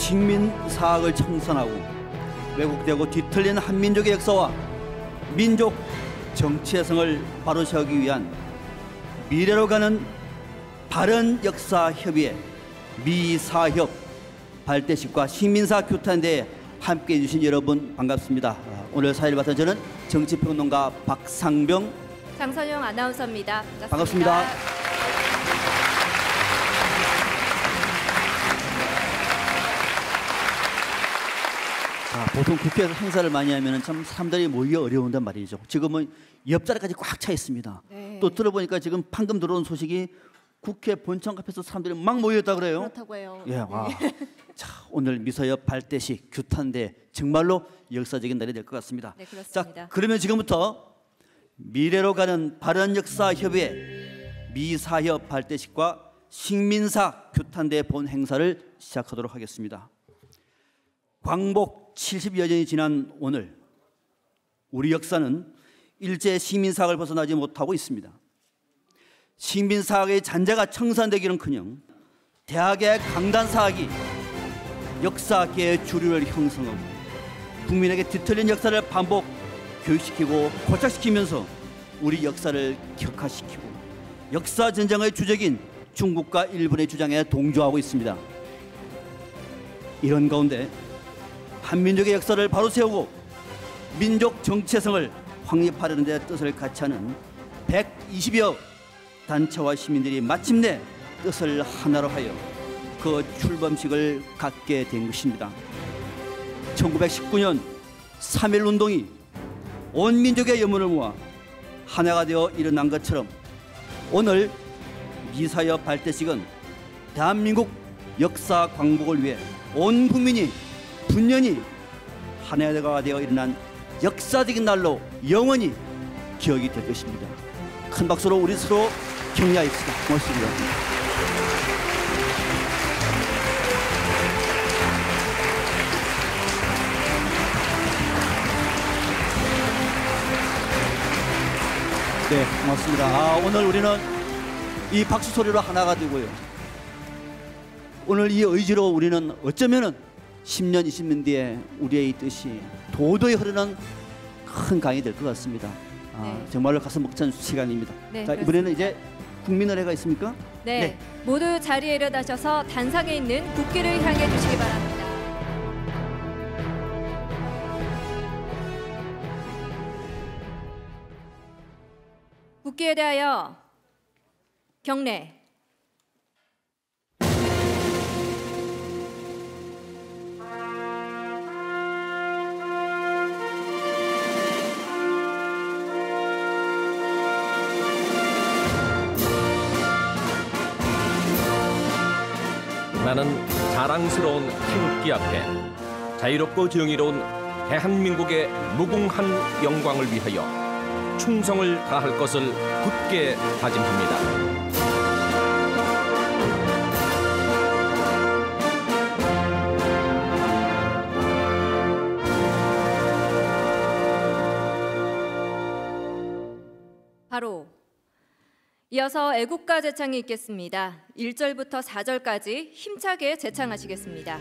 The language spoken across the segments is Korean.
식민사학을 청산하고 왜곡되고 뒤틀린 한민족의 역사와 민족 정체성을 바로 세우기 위한 미래로 가는 바른 역사 협의회 미사협 발대식과 식민사 규탄대에 함께해 주신 여러분 반갑습니다. 오늘 사회를 맡은 저는 정치평론가 박상병, 장선영 아나운서입니다. 반갑습니다. 보통 국회에서 행사를 많이 하면 참 사람들이 모이기 어려운단 말이죠. 지금은 옆자리까지 꽉 차 있습니다. 네. 또 들어보니까 지금 방금 들어온 소식이 국회 본청 앞에서 사람들이 막 모였다 그래요. 그렇다고 해요. 예, 와. 자, 오늘 미사협 발대식 규탄대 정말로 역사적인 날이 될 것 같습니다. 네, 그렇습니다. 자, 그러면 지금부터 미래로 가는 바른 역사 협의회 미사협 발대식과 식민사 규탄대 본 행사를 시작하도록 하겠습니다. 광복 70여 년이 지난 오늘 우리 역사는 일제 식민사학을 벗어나지 못하고 있습니다. 식민사학의 잔재가 청산되기는커녕 대학의 강단사학이 역사계의 주류를 형성하고 국민에게 뒤틀린 역사를 반복 교육시키고 고착시키면서 우리 역사를 격화시키고 역사전쟁의 주적인 중국과 일본의 주장에 동조하고 있습니다. 이런 가운데 한민족의 역사를 바로 세우고 민족 정체성을 확립하려는 데 뜻을 같이 하는 120여 단체와 시민들이 마침내 뜻을 하나로 하여 그 출범식을 갖게 된 것입니다. 1919년 3.1운동이 온 민족의 염원을 모아 하나가 되어 일어난 것처럼 오늘 미사협 발대식은 대한민국 역사 광복을 위해 온 국민이 분연히 하나가 되어 일어난 역사적인 날로 영원히 기억이 될 것입니다. 큰 박수로 우리 서로 격려하십시다. 고맙습니다. 네, 고맙습니다. 오늘 우리는 이 박수 소리로 하나가 되고요. 오늘 이 의지로 우리는 어쩌면은 10년, 20년 뒤에 우리의 이 뜻이 도도히 흐르는 큰 강이 될 것 같습니다. 네. 정말로 가슴 벅찬 시간입니다. 네, 자, 이번에는 이제 국민의례가 있습니까? 네. 모두 자리에 일어나셔서 단상에 있는 국기를 향해 주시기 바랍니다. 국기에 대하여 경례. 나는 자랑스러운 태극기 앞에 자유롭고 정의로운 대한민국의 무궁한 영광을 위하여 충성을 다할 것을 굳게 다짐합니다. 바로 이어서 애국가 제창이 있겠습니다. 1절부터 4절까지 힘차게 제창하시겠습니다.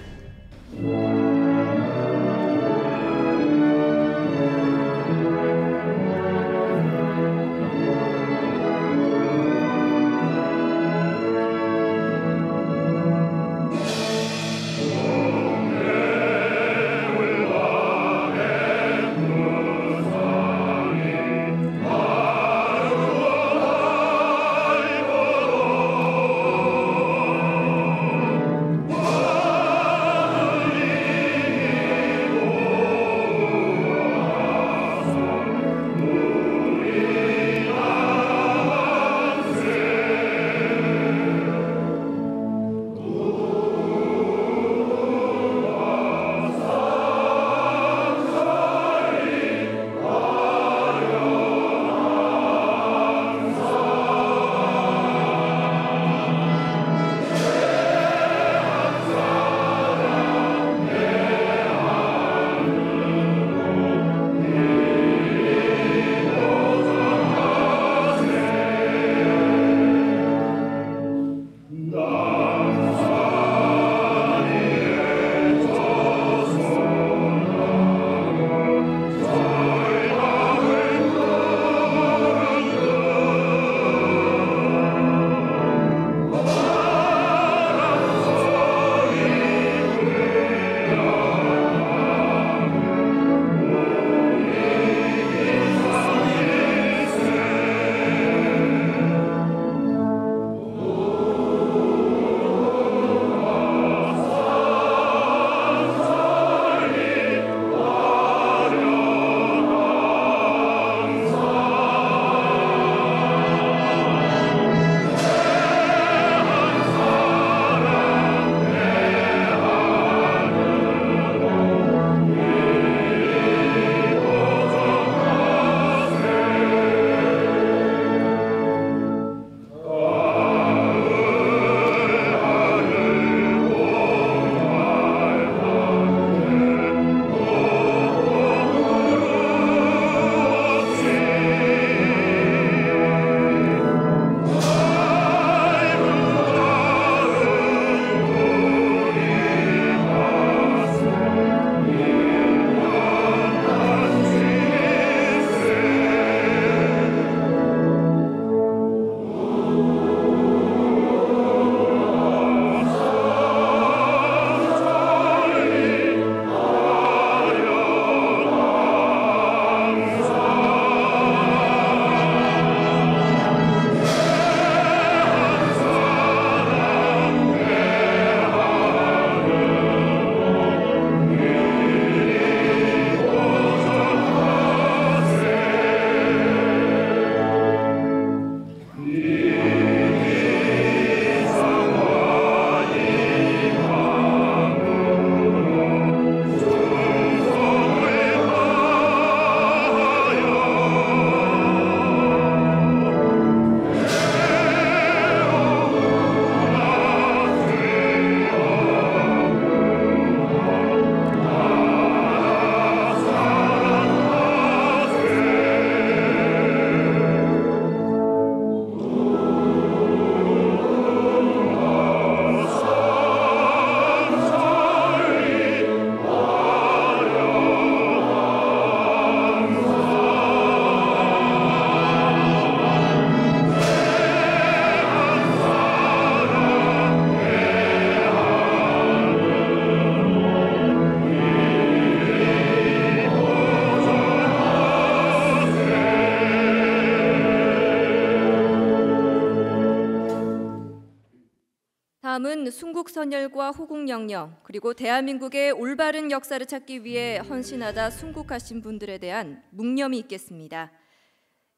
모든 순국선열과 호국영령 그리고 대한민국의 올바른 역사를 찾기 위해 헌신하다 순국하신 분들에 대한 묵념이 있겠습니다.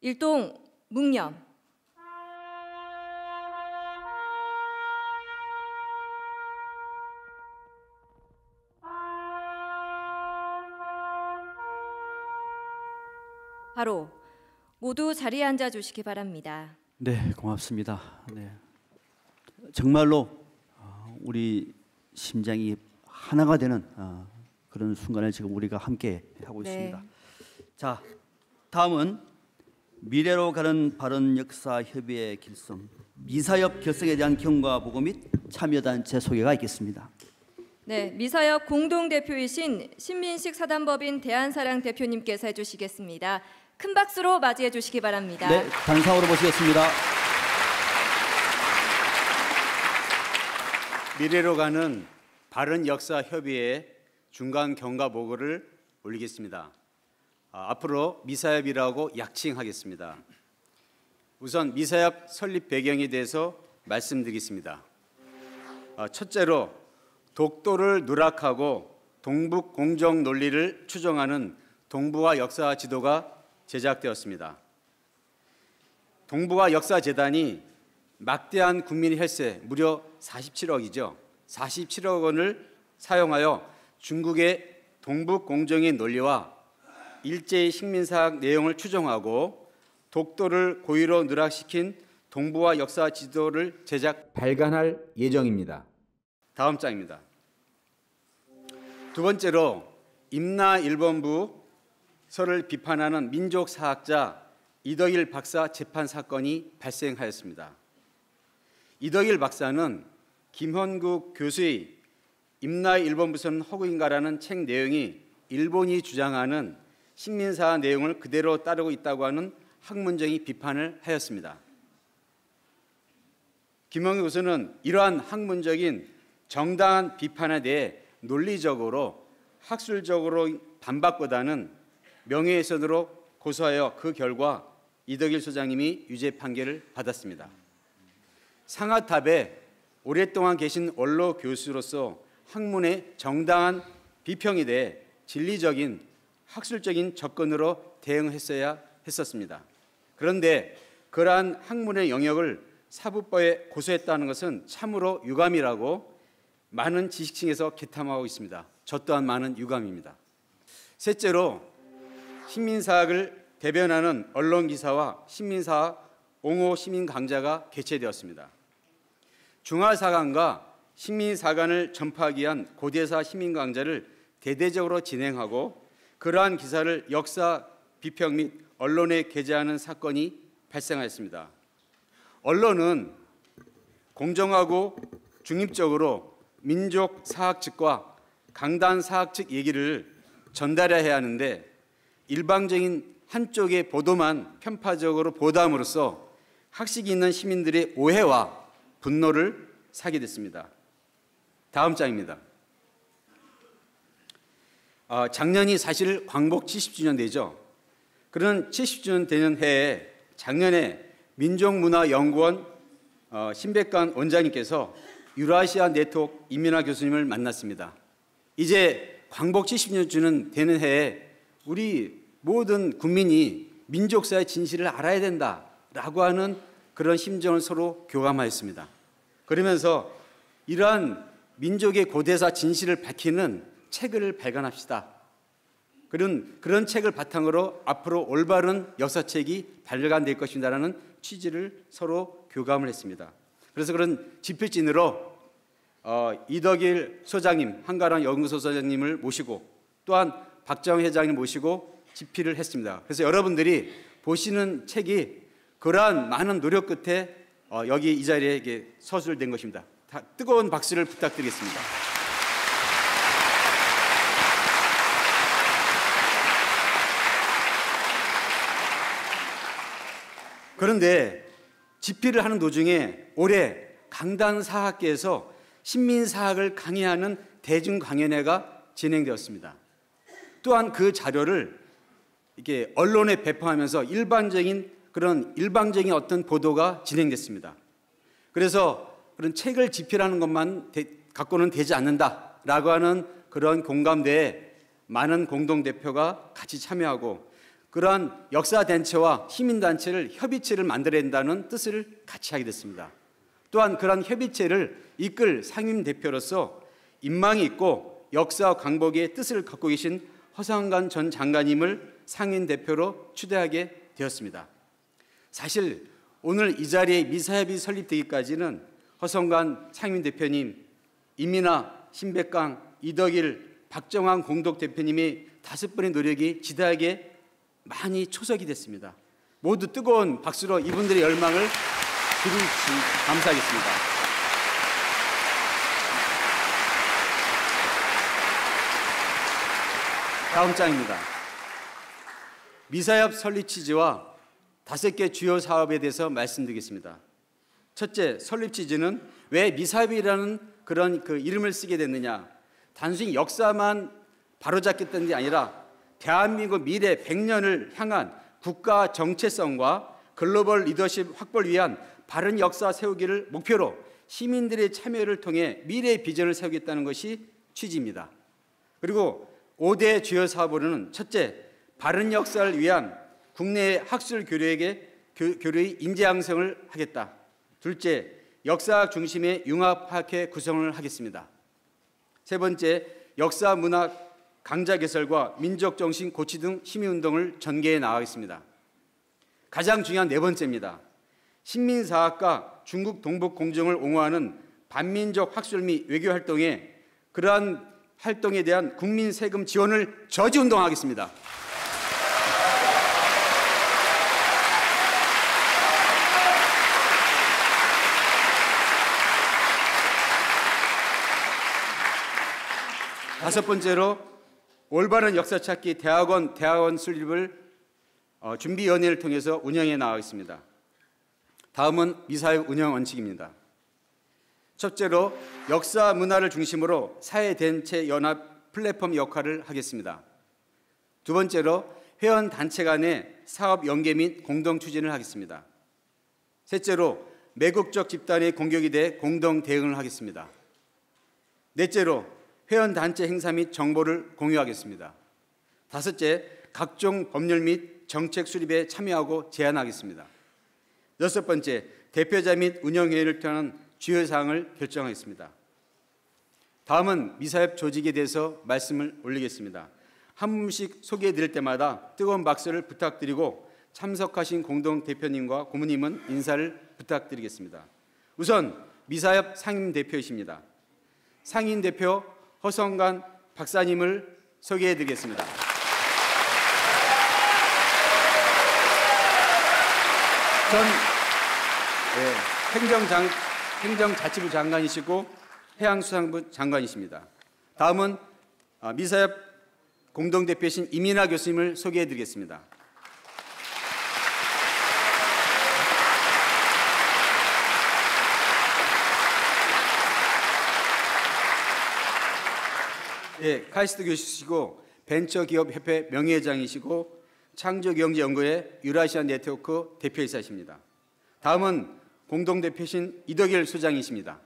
일동 묵념. 바로 모두 자리에 앉아 주시기 바랍니다. 네, 고맙습니다. 네, 정말로 우리 심장이 하나가 되는 그런 순간을 지금 우리가 함께 하고 네. 있습니다. 자, 다음은 미래로 가는 바른 역사 협의회 결성, 미사협 결성에 대한 경과 보고 및 참여단체 소개가 있겠습니다. 네, 미사협 공동대표이신 신민식 사단법인 대한사랑 대표님께서 해주시겠습니다. 큰 박수로 맞이해 주시기 바랍니다. 네, 단상으로 모시겠습니다. 미래로 가는 바른 역사 협의회 중간 경과 보고를 올리겠습니다. 앞으로 미사협이라고 약칭하겠습니다. 우선 미사협 설립 배경에 대해서 말씀드리겠습니다. 첫째로 독도를 누락하고 동북 공정 논리를 추종하는 동북아 역사 지도가 제작되었습니다. 동북아 역사재단이 막대한 국민 혈세 무려 47억이죠. 47억 원을 사용하여 중국의 동북 공정의 논리와 일제의 식민사학 내용을 추종하고 독도를 고의로 누락시킨 동북아 역사 지도를 발간할 예정입니다. 다음 장입니다. 두 번째로 임나 1본부 서를 비판하는 민족사학자 이덕일 박사 재판 사건이 발생하였습니다. 이덕일 박사는 김헌국 교수의 임나 1본부서는 허구인가라는 책 내용이 일본이 주장하는 식민사학 내용을 그대로 따르고 있다고 하는 학문적인 비판을 하였습니다. 김헌국 교수는 이러한 학문적인 정당한 비판에 대해 논리적으로 학술적으로 반박보다는 명예훼손으로 고소하여 그 결과 이덕일 소장님이 유죄 판결을 받았습니다. 상하탑에 오랫동안 계신 원로 교수로서 학문의 정당한 비평에 대해 진리적인 학술적인 접근으로 대응했어야 했었습니다. 그런데 그러한 학문의 영역을 사법부에 고소했다는 것은 참으로 유감이라고 많은 지식층에서 개탄하고 있습니다. 저 또한 많은 유감입니다. 셋째로 식민사학을 대변하는 언론기사와 식민사학 옹호 시민강좌가 개최되었습니다. 중화사관과 식민사관을 전파하기 위한 고대사 시민강좌를 대대적으로 진행하고 그러한 기사를 역사 비평 및 언론에 게재하는 사건이 발생하였습니다. 언론은 공정하고 중립적으로 민족 사학 측과 강단 사학 측 얘기를 전달해야 하는데 일방적인 한쪽의 보도만 편파적으로 보도함으로써 학식이 있는 시민들의 오해와 분노를 사게 됐습니다. 다음 장입니다. 작년이 사실 광복 70주년 되죠. 그런 70주년 되는 해에 작년에 민족문화연구원 신백관 원장님께서 유라시아 네트워크 이민아 교수님을 만났습니다. 이제 광복 70주년 되는 해에 우리 모든 국민이 민족사의 진실을 알아야 된다라고 하는 그런 심정을 서로 교감하였습니다. 그러면서 이러한 민족의 고대사 진실을 밝히는 책을 발간합시다. 그런 책을 바탕으로 앞으로 올바른 역사책이 발간될 것입니다라는 취지를 서로 교감을 했습니다. 그래서 그런 집필진으로 이덕일 소장님, 한가람 연구소 소장님을 모시고 또한 박정희 회장님 모시고 집필을 했습니다. 그래서 여러분들이 보시는 책이 그러한 많은 노력 끝에 여기 이 자리에 서술된 것입니다. 다 뜨거운 박수를 부탁드리겠습니다. 그런데 집필을 하는 도중에 올해 강단사학계에서 신민사학을 강의하는 대중강연회가 진행되었습니다. 또한 그 자료를 이렇게 언론에 배포하면서 일방적인 어떤 보도가 진행됐습니다. 그래서 그런 책을 집필하는 것만 갖고는 되지 않는다라고 하는 그런 공감대에 많은 공동대표가 같이 참여하고 그러한 역사단체와 시민단체를 협의체를 만들어야 된다는 뜻을 같이 하게 됐습니다. 또한 그러한 협의체를 이끌 상임대표로서 인망이 있고 역사 광복의 뜻을 갖고 계신 허성관 전 장관님을 상임대표로 추대하게 되었습니다. 사실 오늘 이 자리에 미사협이 설립되기까지는 허성관 상임대표님, 이민아, 신백강, 이덕일, 박정환 공동대표님의 5분의 노력이 지대하게 많이 초석이 됐습니다. 모두 뜨거운 박수로 이분들의 열망을 기리시 감사하겠습니다. 다음 장입니다. 미사협 설립 취지와 5개 주요 사업에 대해서 말씀드리겠습니다. 첫째, 설립 취지는 왜 미사협이라는 그런 이름을 쓰게 됐느냐. 단순히 역사만 바로잡겠다는 게 아니라 대한민국 미래 100년을 향한 국가 정체성과 글로벌 리더십 확보를 위한 바른 역사 세우기를 목표로 시민들의 참여를 통해 미래의 비전을 세우겠다는 것이 취지입니다. 그리고 5대 주요 사업으로는 첫째, 바른 역사를 위한 국내 학술 교류의 인재 양성을 하겠다. 둘째, 역사 중심의 융합학회 구성을 하겠습니다. 세 번째, 역사 문화 강자 개설과 민족 정신 고취 등 시민운동을 전개해 나가겠습니다. 가장 중요한 네 번째입니다. 식민사학과 중국 동북 공정을 옹호하는 반민족 학술 및 외교 활동에 그러한 활동에 대한 국민 세금 지원을 저지운동하겠습니다. 다섯 번째로 올바른 역사 찾기 대학원 설립을 준비위원회를 통해서 운영해 나가겠습니다. 다음은 미사협 운영 원칙입니다. 첫째로 역사 문화를 중심으로 사회단체 연합 플랫폼 역할을 하겠습니다. 두 번째로 회원단체 간의 사업 연계 및 공동 추진을 하겠습니다. 셋째로 매국적 집단의 공격에 대해 공동 대응을 하겠습니다. 넷째로 회원단체 행사 및 정보를 공유하겠습니다. 다섯째, 각종 법률 및 정책 수립에 참여하고 제안하겠습니다. 여섯 번째, 대표자 및 운영회의를 통한 주요 사항을 결정하겠습니다. 다음은 미사협 조직에 대해서 말씀을 올리겠습니다. 한 분씩 소개해 드릴 때마다 뜨거운 박수를 부탁드리고 참석하신 공동대표님과 고문님은 인사를 부탁드리겠습니다. 우선 미사협 상임대표이십니다. 상임대표 허성관 박사님을 소개해 드리겠습니다. 전 행정자치부 장관이시고 해양수산부 장관이십니다. 다음은 미사협 공동대표이신 이민아 교수님을 소개해 드리겠습니다. 카이스트 교수시고 벤처기업협회 명예회장이시고 창조경제연구회 유라시아 네트워크 대표이사십니다. 다음은 공동대표신 이덕일 소장이십니다.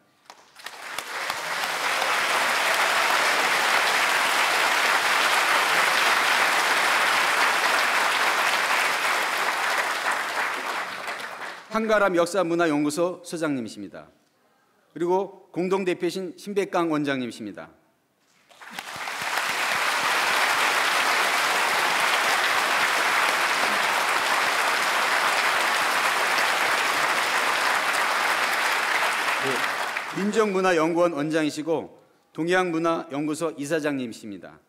한가람 역사문화연구소 소장님이십니다. 그리고 공동대표신 신백강 원장님이십니다. 민족문화연구원 원장이시고 동양문화연구소 이사장님이십니다.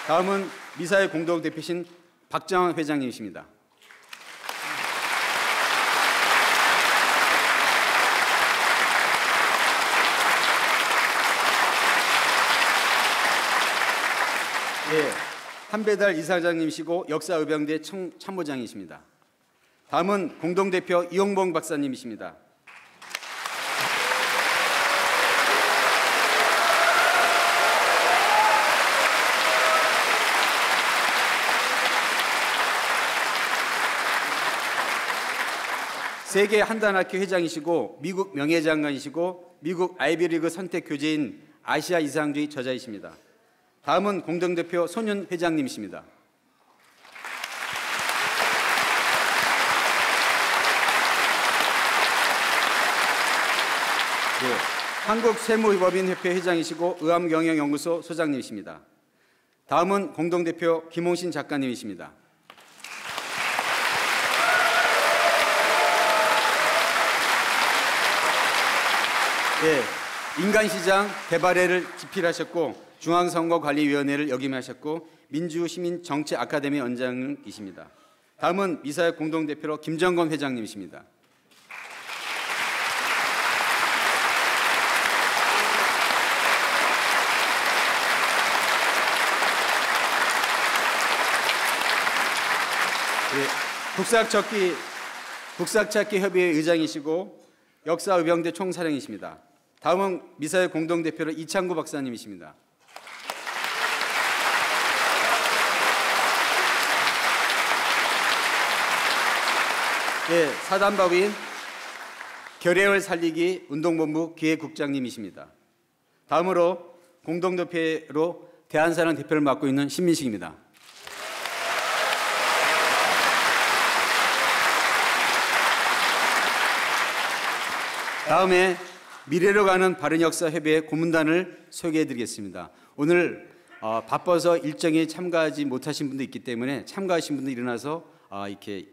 다음은 미사의 공동대표신 박정환 회장님이십니다. 한배달 이사장님이시고 역사의병대 참모장이십니다. 다음은 공동대표 이용봉 박사님이십니다. 세계 한단학회 회장이시고 미국 명예장관이시고 미국 아이비리그 선택 교재인 아시아 이상주의 저자이십니다. 다음은 공동대표 손윤 회장님이십니다. 네, 한국세무법인협회 회장이시고 의암경영연구소 소장님이십니다. 다음은 공동대표 김홍신 작가님이십니다. 예, 인간시장 개발회를 집필하셨고 중앙선거관리위원회를 역임하셨고 민주시민정치아카데미 원장이십니다. 다음은 미사역 공동대표로 김정건 회장님이십니다. 예, 국사찾기 협의회 의장이시고 역사의병대 총사령이십니다. 다음은 미사역 공동대표로 이창구 박사님이십니다. 예, 사단법인 결의를 살리기 운동본부 기획국장님이십니다. 다음으로 공동대표로 대한사랑 대표를 맡고 있는 신민식입니다. 다음에 미래로 가는 바른역사협의회 고문단을 소개해드리겠습니다. 오늘 바빠서 일정에 참가하지 못하신 분도 있기 때문에 참가하신 분들 일어나서 이렇게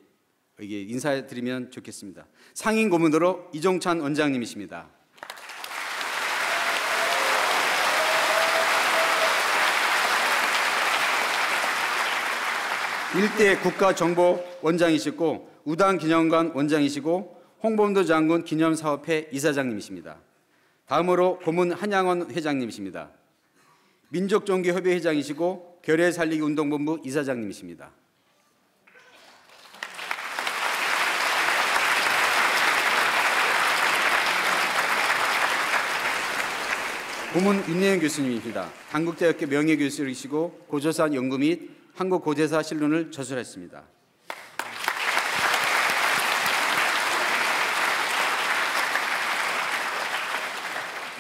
인사드리면 좋겠습니다. 상임 고문으로 이종찬 원장님이십니다. 일대 국가정보원장이시고 우당기념관 원장이시고 홍범도 장군 기념사업회 이사장님이십니다. 다음으로 고문 한양원 회장님이십니다. 민족종교협의 회장이시고 결의살리기 운동본부 이사장님이십니다. 고문 윤예은 교수님입니다. 단국대학교 명예교수이시고 고조산 연구 및 한국고대사 실론을 저술했습니다.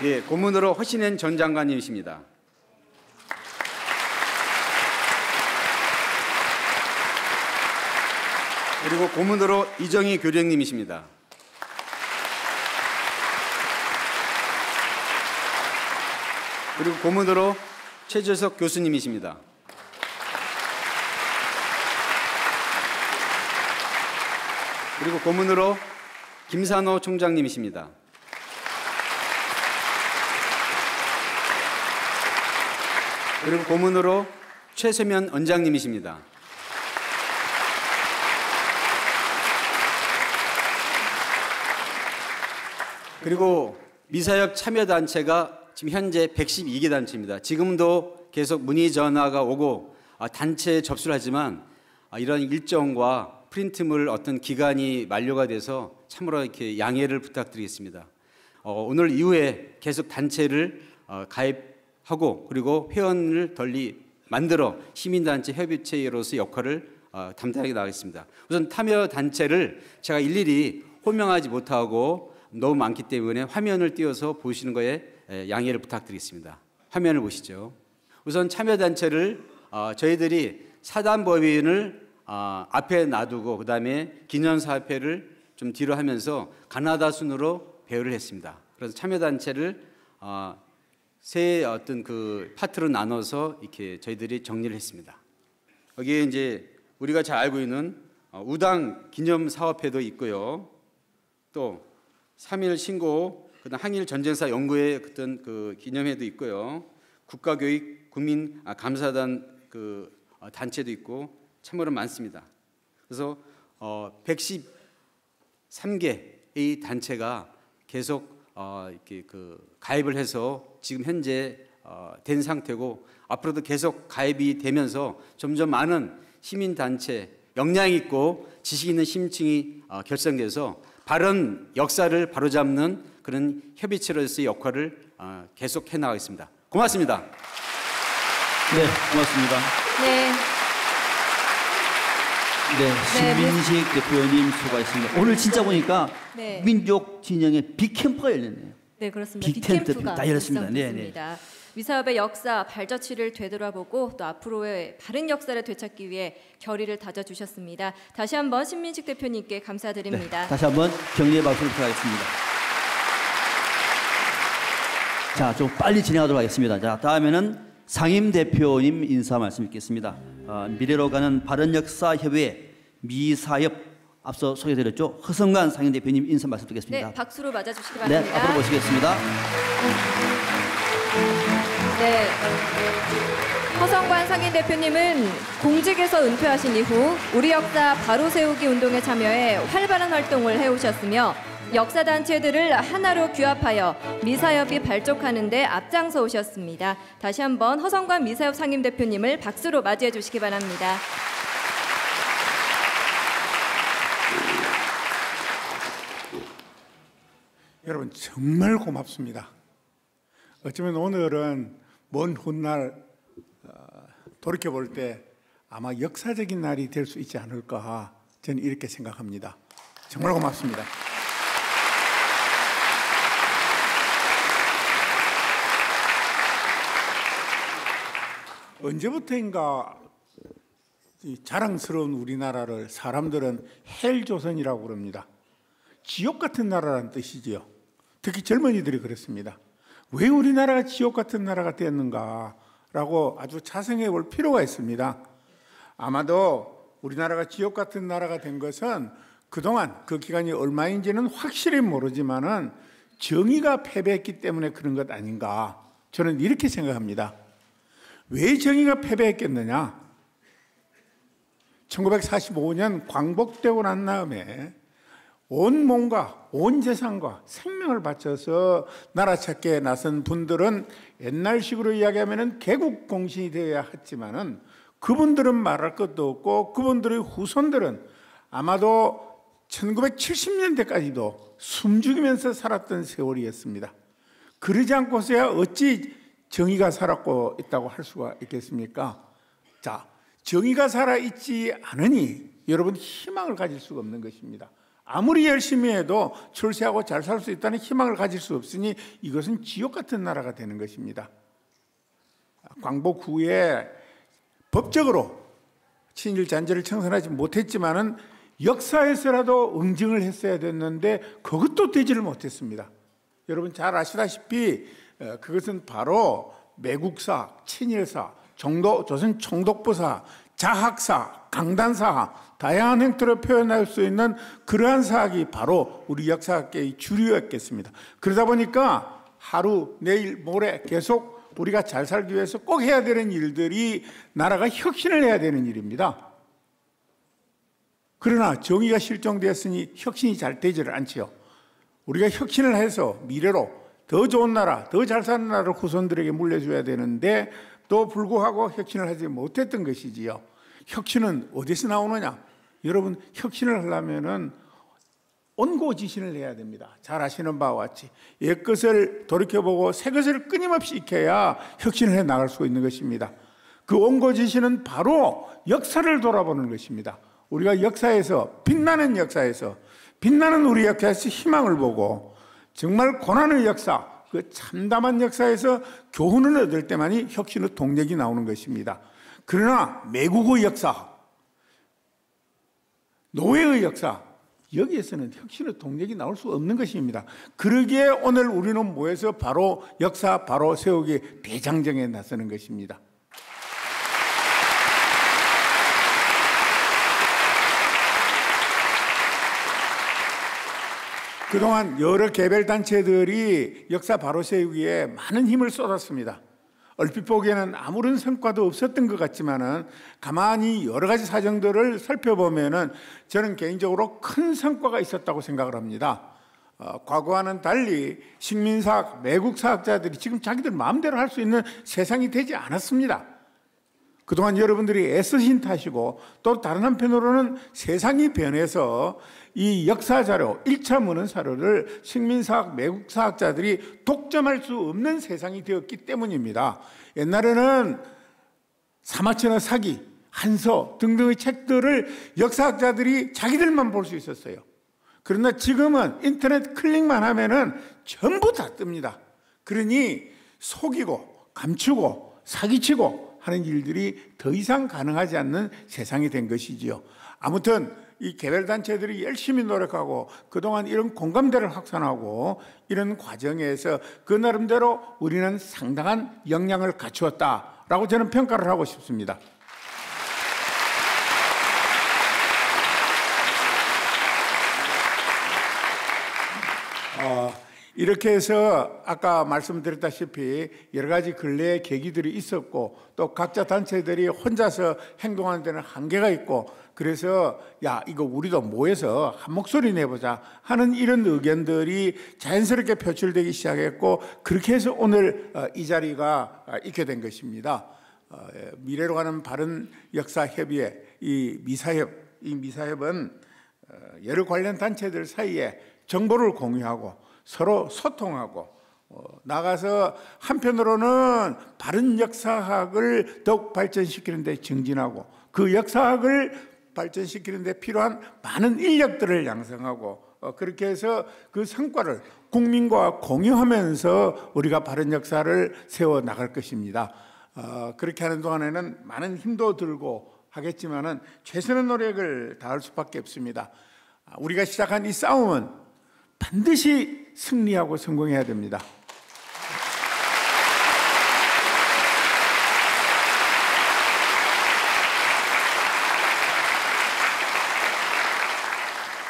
예, 고문으로 허신현 전 장관님이십니다. 그리고 고문으로 이정희 교령님이십니다. 그리고 고문으로 최재석 교수님이십니다. 그리고 고문으로 김산호 총장님이십니다. 그리고 고문으로 최세면 원장님이십니다. 그리고 미사역 참여단체가 지금 현재 112개 단체입니다. 지금도 계속 문의 전화가 오고 단체에 접수를 하지만 이런 일정과 프린트물 어떤 기간이 만료가 돼서 참으로 이렇게 양해를 부탁드리겠습니다. 오늘 이후에 계속 단체를 가입하고 그리고 회원을 덜리 만들어 시민단체 협의체로서 역할을 담당하게 나가겠습니다. 우선 참여 단체를 제가 일일이 호명하지 못하고 너무 많기 때문에 화면을 띄워서 보시는 거에 양해를 부탁드리겠습니다. 화면을 보시죠. 우선 참여단체를 저희들이 사단법인을 앞에 놔두고 그다음에 기념사업회를 좀 뒤로 하면서 가나다 순으로 배열을 했습니다. 그래서 참여단체를 세 어떤 그 파트로 나눠서 이렇게 저희들이 정리를 했습니다. 여기에 이제 우리가 잘 알고 있는 우당 기념사업회도 있고요. 또 3.1 신고, 그다음 항일 전쟁사 연구회 어떤 그 기념회도 있고요. 국가교육 국민 감사단 그 단체도 있고 참으로 많습니다. 그래서 113개의 단체가 계속 이렇게 그 가입을 해서 지금 현재 된 상태고 앞으로도 계속 가입이 되면서 점점 많은 시민 단체 역량 있고 지식 있는 시민층이 결성돼서 바른 역사를 바로잡는 그런 협의체로서의 역할을 계속 해나가겠습니다. 고맙습니다. 네, 고맙습니다. 네. 네, 신민식 대표님 수고하셨습니다. 오늘 진짜 보니까 네. 민족 진영의 빅캠프가 열렸네요. 네, 그렇습니다. 빅텐트 빅캠프가 다 열렸습니다. 네, 일상됐습니다. 미사업의 역사, 발자취를 되돌아보고 또 앞으로의 바른 역사를 되찾기 위해 결의를 다져주셨습니다. 다시 한번 신민식 대표님께 감사드립니다. 네, 다시 한번 격려의 박수를 부탁하겠습니다. 자, 좀 빨리 진행하도록 하겠습니다. 자, 다음에는 상임 대표님 인사 말씀 있겠습니다. 미래로 가는 바른 역사 협의회 미사협 앞서 소개드렸죠. 허성관 상임 대표님 인사 말씀 드리겠습니다. 네, 박수로 맞아주시기 네, 바랍니다. 앞으로 모시겠습니다. 네, 허성관 상임 대표님은 공직에서 은퇴하신 이후 우리 역사 바로 세우기 운동에 참여해 활발한 활동을 해오셨으며 역사 단체들을 하나로 규합하여 미사협이 발족하는 데 앞장서 오셨습니다. 다시 한번 허성관 미사협 상임 대표님을 박수로 맞이해 주시기 바랍니다. 여러분 정말 고맙습니다. 어쩌면 오늘은 먼 훗날 돌이켜볼 때 아마 역사적인 날이 될 수 있지 않을까 저는 이렇게 생각합니다. 정말 고맙습니다. 언제부터인가 이 자랑스러운 우리나라를 사람들은 헬조선이라고 그럽니다. 지옥 같은 나라라는 뜻이지요. 특히 젊은이들이 그랬습니다. 왜 우리나라가 지옥 같은 나라가 됐는가라고 아주 자성해 볼 필요가 있습니다. 아마도 우리나라가 지옥 같은 나라가 된 것은 그동안 그 기간이 얼마인지는 확실히 모르지만은 정의가 패배했기 때문에 그런 것 아닌가 저는 이렇게 생각합니다. 왜 정의가 패배했겠느냐? 1945년 광복되고 난 다음에 온 몸과 온 재산과 생명을 바쳐서 나라 찾기에 나선 분들은 옛날식으로 이야기하면 개국 공신이 되어야 했지만은 그분들은 말할 것도 없고 그분들의 후손들은 아마도 1970년대까지도 숨죽이면서 살았던 세월이었습니다. 그러지 않고서야 어찌 정의가 살았고 있다고 할 수가 있겠습니까? 자, 정의가 살아있지 않으니 여러분 희망을 가질 수가 없는 것입니다. 아무리 열심히 해도 출세하고 잘 살 수 있다는 희망을 가질 수 없으니 이것은 지옥 같은 나라가 되는 것입니다. 광복 후에 법적으로 친일 잔재를 청산하지 못했지만은 역사에서라도 응징을 했어야 됐는데 그것도 되지를 못했습니다. 여러분 잘 아시다시피 그것은 바로 매국사, 친일사, 조선 총독부사, 자학사, 강단사 다양한 형태로 표현할 수 있는 그러한 사학이 바로 우리 역사학계의 주류였겠습니다. 그러다 보니까 하루, 내일, 모레 계속 우리가 잘 살기 위해서 꼭 해야 되는 일들이 나라가 혁신을 해야 되는 일입니다. 그러나 정의가 실종되었으니 혁신이 잘 되지를 않지요. 우리가 혁신을 해서 미래로 더 좋은 나라, 더 잘 사는 나라를 후손들에게 물려줘야 되는데 또 불구하고 혁신을 하지 못했던 것이지요. 혁신은 어디서 나오느냐? 여러분 혁신을 하려면은 온고지신을 해야 됩니다. 잘 아시는 바와 같이 옛것을 돌이켜보고 새것을 끊임없이 익혀야 혁신을 해 나갈 수 있는 것입니다. 그 온고지신은 바로 역사를 돌아보는 것입니다. 우리가 역사에서 빛나는 우리 역사에서 희망을 보고 정말 고난의 역사, 그 참담한 역사에서 교훈을 얻을 때만이 혁신의 동력이 나오는 것입니다. 그러나 매국의 역사, 노예의 역사, 여기에서는 혁신의 동력이 나올 수 없는 것입니다. 그러기에 오늘 우리는 모여서 바로 역사 바로 세우기 대장정에 나서는 것입니다. 그동안 여러 개별단체들이 역사 바로 세우기에 많은 힘을 쏟았습니다. 얼핏 보기에는 아무런 성과도 없었던 것 같지만은 가만히 여러 가지 사정들을 살펴보면은 저는 개인적으로 큰 성과가 있었다고 생각을 합니다. 과거와는 달리 식민사학, 매국사학자들이 지금 자기들 마음대로 할 수 있는 세상이 되지 않았습니다. 그동안 여러분들이 애쓰신 탓이고 또 다른 한편으로는 세상이 변해서 이 역사자료, 1차 문헌사료를 식민사학, 매국사학자들이 독점할 수 없는 세상이 되었기 때문입니다. 옛날에는 사마천어 사기, 한서 등등의 책들을 역사학자들이 자기들만 볼 수 있었어요. 그러나 지금은 인터넷 클릭만 하면은 전부 다 뜹니다. 그러니 속이고 감추고 사기치고 하는 일들이 더 이상 가능하지 않는 세상이 된 것이지요. 아무튼 이 개별단체들이 열심히 노력하고 그동안 이런 공감대를 확산하고 이런 과정에서 그 나름대로 우리는 상당한 역량을 갖추었다라고 저는 평가를 하고 싶습니다. 이렇게 해서 아까 말씀드렸다시피 여러 가지 근래의 계기들이 있었고 또 각자 단체들이 혼자서 행동하는 데는 한계가 있고 그래서 야 이거 우리도 모여서 한 목소리 내보자 하는 이런 의견들이 자연스럽게 표출되기 시작했고 그렇게 해서 오늘 이 자리가 있게 된 것입니다. 미래로 가는 바른 역사협의회 이 미사협은 여러 관련 단체들 사이에 정보를 공유하고 서로 소통하고 나가서 한편으로는 바른 역사학을 더욱 발전시키는 데 증진하고 그 역사학을 발전시키는 데 필요한 많은 인력들을 양성하고 그렇게 해서 그 성과를 국민과 공유하면서 우리가 바른 역사를 세워나갈 것입니다. 그렇게 하는 동안에는 많은 힘도 들고 하겠지만은 최선의 노력을 다할 수밖에 없습니다. 우리가 시작한 이 싸움은 반드시 승리하고 성공해야 됩니다.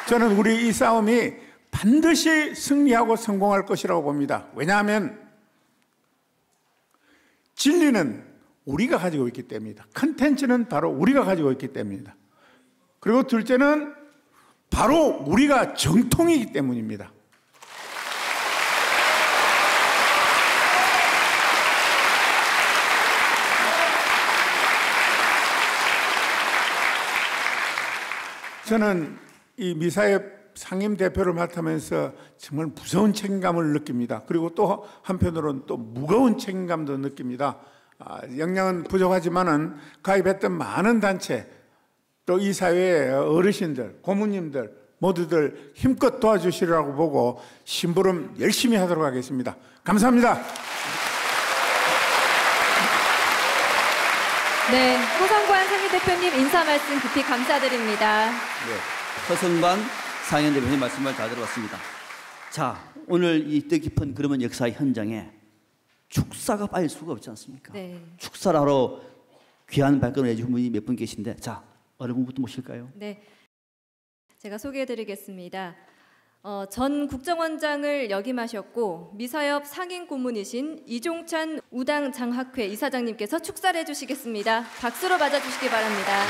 저는 우리 이 싸움이 반드시 승리하고 성공할 것이라고 봅니다. 왜냐하면 진리는 우리가 가지고 있기 때문이다. 컨텐츠는 바로 우리가 가지고 있기 때문이다. 그리고 둘째는 바로 우리가 정통이기 때문입니다. 저는 이 미사협 상임대표를 맡으면서 정말 무서운 책임감을 느낍니다. 그리고 또 한편으로는 또 무거운 책임감도 느낍니다. 역량은 부족하지만은 가입했던 많은 단체 또 이 사회의 어르신들, 고모님들 모두들 힘껏 도와주시라고 보고 심부름 열심히 하도록 하겠습니다. 감사합니다. 네, 허성관 상임대표님 인사 말씀 깊이 감사드립니다. 네, 허성관 상임대표님 말씀을 잘 들어봤습니다. 자, 오늘 이 뜻깊은 그러면 역사 현장에 축사가 빠질 수가 없지 않습니까? 네. 축사를 하러 귀한 발걸음을 해주신 분이 몇 분 계신데 자, 어느 분부터 모실까요? 네, 제가 소개해드리겠습니다. 전 국정원장을 역임하셨고 미사협 상임 고문이신 이종찬 우당 장학회 이사장님께서 축사를 해주시겠습니다. 박수로 맞아주시기 바랍니다.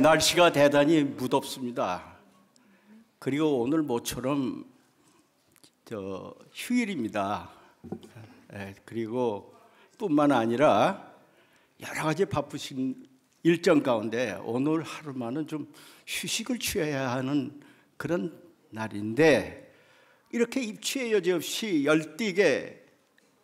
날씨가 대단히 무덥습니다. 그리고 오늘 모처럼 휴일입니다. 그리고 뿐만 아니라 여러 가지 바쁘신 일정 가운데 오늘 하루만은 좀 휴식을 취해야 하는 그런 날인데 이렇게 입추의 여지 없이 열띠게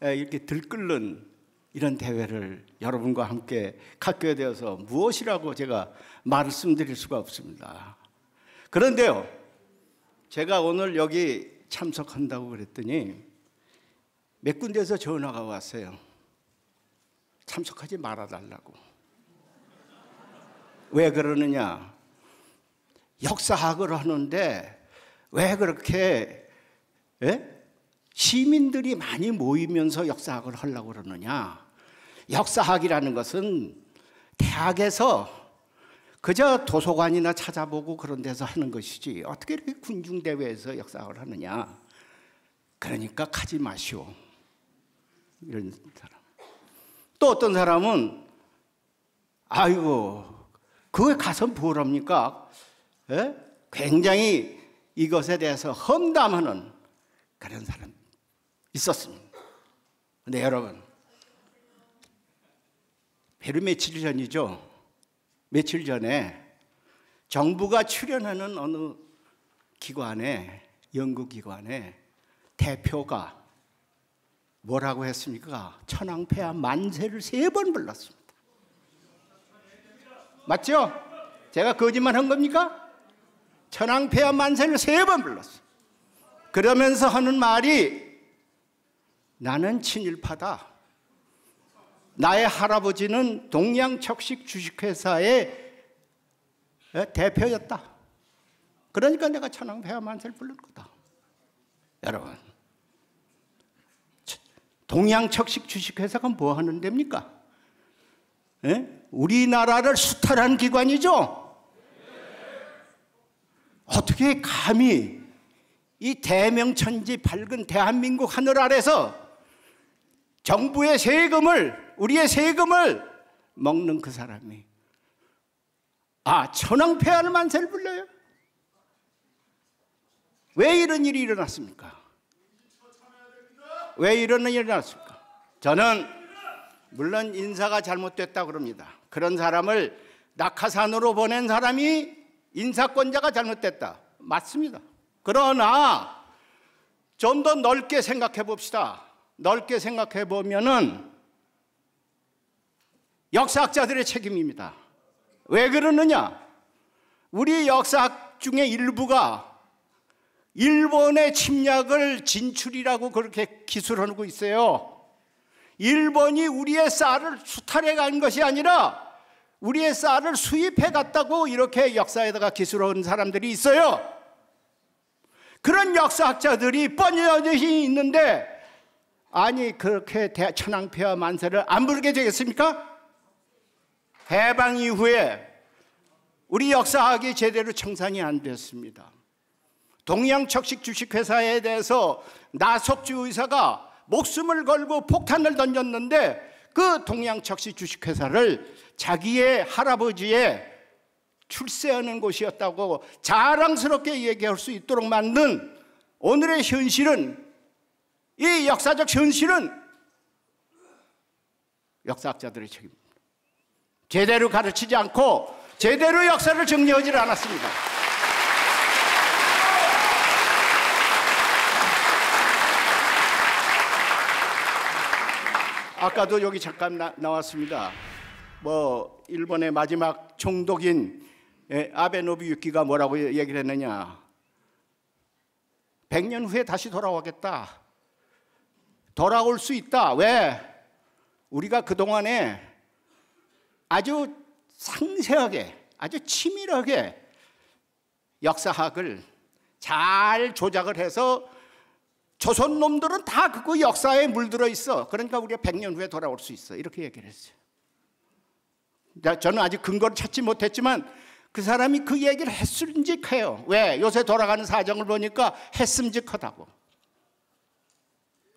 이렇게 들끓는 이런 대회를 여러분과 함께 갖게 되어서 무엇이라고 제가 말씀드릴 수가 없습니다. 그런데요, 제가 오늘 여기 참석한다고 그랬더니 몇 군데에서 전화가 왔어요. 참석하지 말아달라고. 왜 그러느냐? 역사학을 하는데 왜 그렇게 시민들이 많이 모이면서 역사학을 하려고 그러느냐? 역사학이라는 것은 대학에서 그저 도서관이나 찾아보고 그런 데서 하는 것이지 어떻게 이렇게 군중대회에서 역사학을 하느냐? 그러니까 가지 마시오. 이런 사람. 또 어떤 사람은 아이고 그거 가서 뭘 합니까? 굉장히 이것에 대해서 험담하는 그런 사람 있었습니다. 근데 여러분, 며칠 전이죠. 며칠 전에 정부가 출연하는 어느 기관에, 연구기관에 대표가 뭐라고 했습니까? 천황폐하 만세를 3번 불렀습니다. 맞죠? 제가 거짓말 한 겁니까? 천황폐하 만세를 3번 불렀어요. 그러면서 하는 말이 나는 친일파다. 나의 할아버지는 동양척식 주식회사의 대표였다. 그러니까 내가 천황폐하 만세를 부른 거다. 여러분, 동양척식 주식회사가 뭐 하는 데입니까? 우리나라를 수탈한 기관이죠. 어떻게 감히 이 대명천지 밝은 대한민국 하늘 아래서 정부의 세금을, 우리의 세금을 먹는 그 사람이 천황폐하 만세를 불러요? 왜 이런 일이 일어났습니까? 왜 이런 일이 일어났습니까? 저는 물론 인사가 잘못됐다고 그럽니다. 그런 사람을 낙하산으로 보낸 사람이 인사권자가 잘못됐다. 맞습니다. 그러나 좀 더 넓게 생각해 봅시다. 넓게 생각해 보면은 역사학자들의 책임입니다. 왜 그러느냐? 우리 역사학 중에 일부가 일본의 침략을 진출이라고 그렇게 기술하고 있어요. 일본이 우리의 쌀을 수탈해 간 것이 아니라 우리의 쌀을 수입해 갔다고 이렇게 역사에다가 기술한 사람들이 있어요. 그런 역사학자들이 뻔히 있는데 아니 그렇게 천황폐하 만세를 안 부르게 되겠습니까? 해방 이후에 우리 역사학이 제대로 청산이 안 됐습니다. 동양척식 주식회사에 대해서 나석주 의사가 목숨을 걸고 폭탄을 던졌는데 그 동양척식 주식회사를 자기의 할아버지의 출세하는 곳이었다고 자랑스럽게 얘기할 수 있도록 만든 오늘의 현실은, 이 역사적 현실은 역사학자들의 책임입니다. 제대로 가르치지 않고 제대로 역사를 정리하지 않았습니다. 아까도 여기 잠깐 나왔습니다. 일본의 마지막 총독인 아베 노부유키가 뭐라고 얘기를 했느냐? 100년 후에 다시 돌아오겠다. 돌아올 수 있다. 왜? 우리가 그동안에 아주 상세하게, 아주 치밀하게 역사학을 잘 조작을 해서 조선 놈들은 다 그거 역사에 물들어 있어. 그러니까 우리가 100년 후에 돌아올 수 있어. 이렇게 얘기를 했어요. 저는 아직 근거를 찾지 못했지만 그 사람이 그 얘기를 했음직해요. 왜? 요새 돌아가는 사정을 보니까 했음직하다고.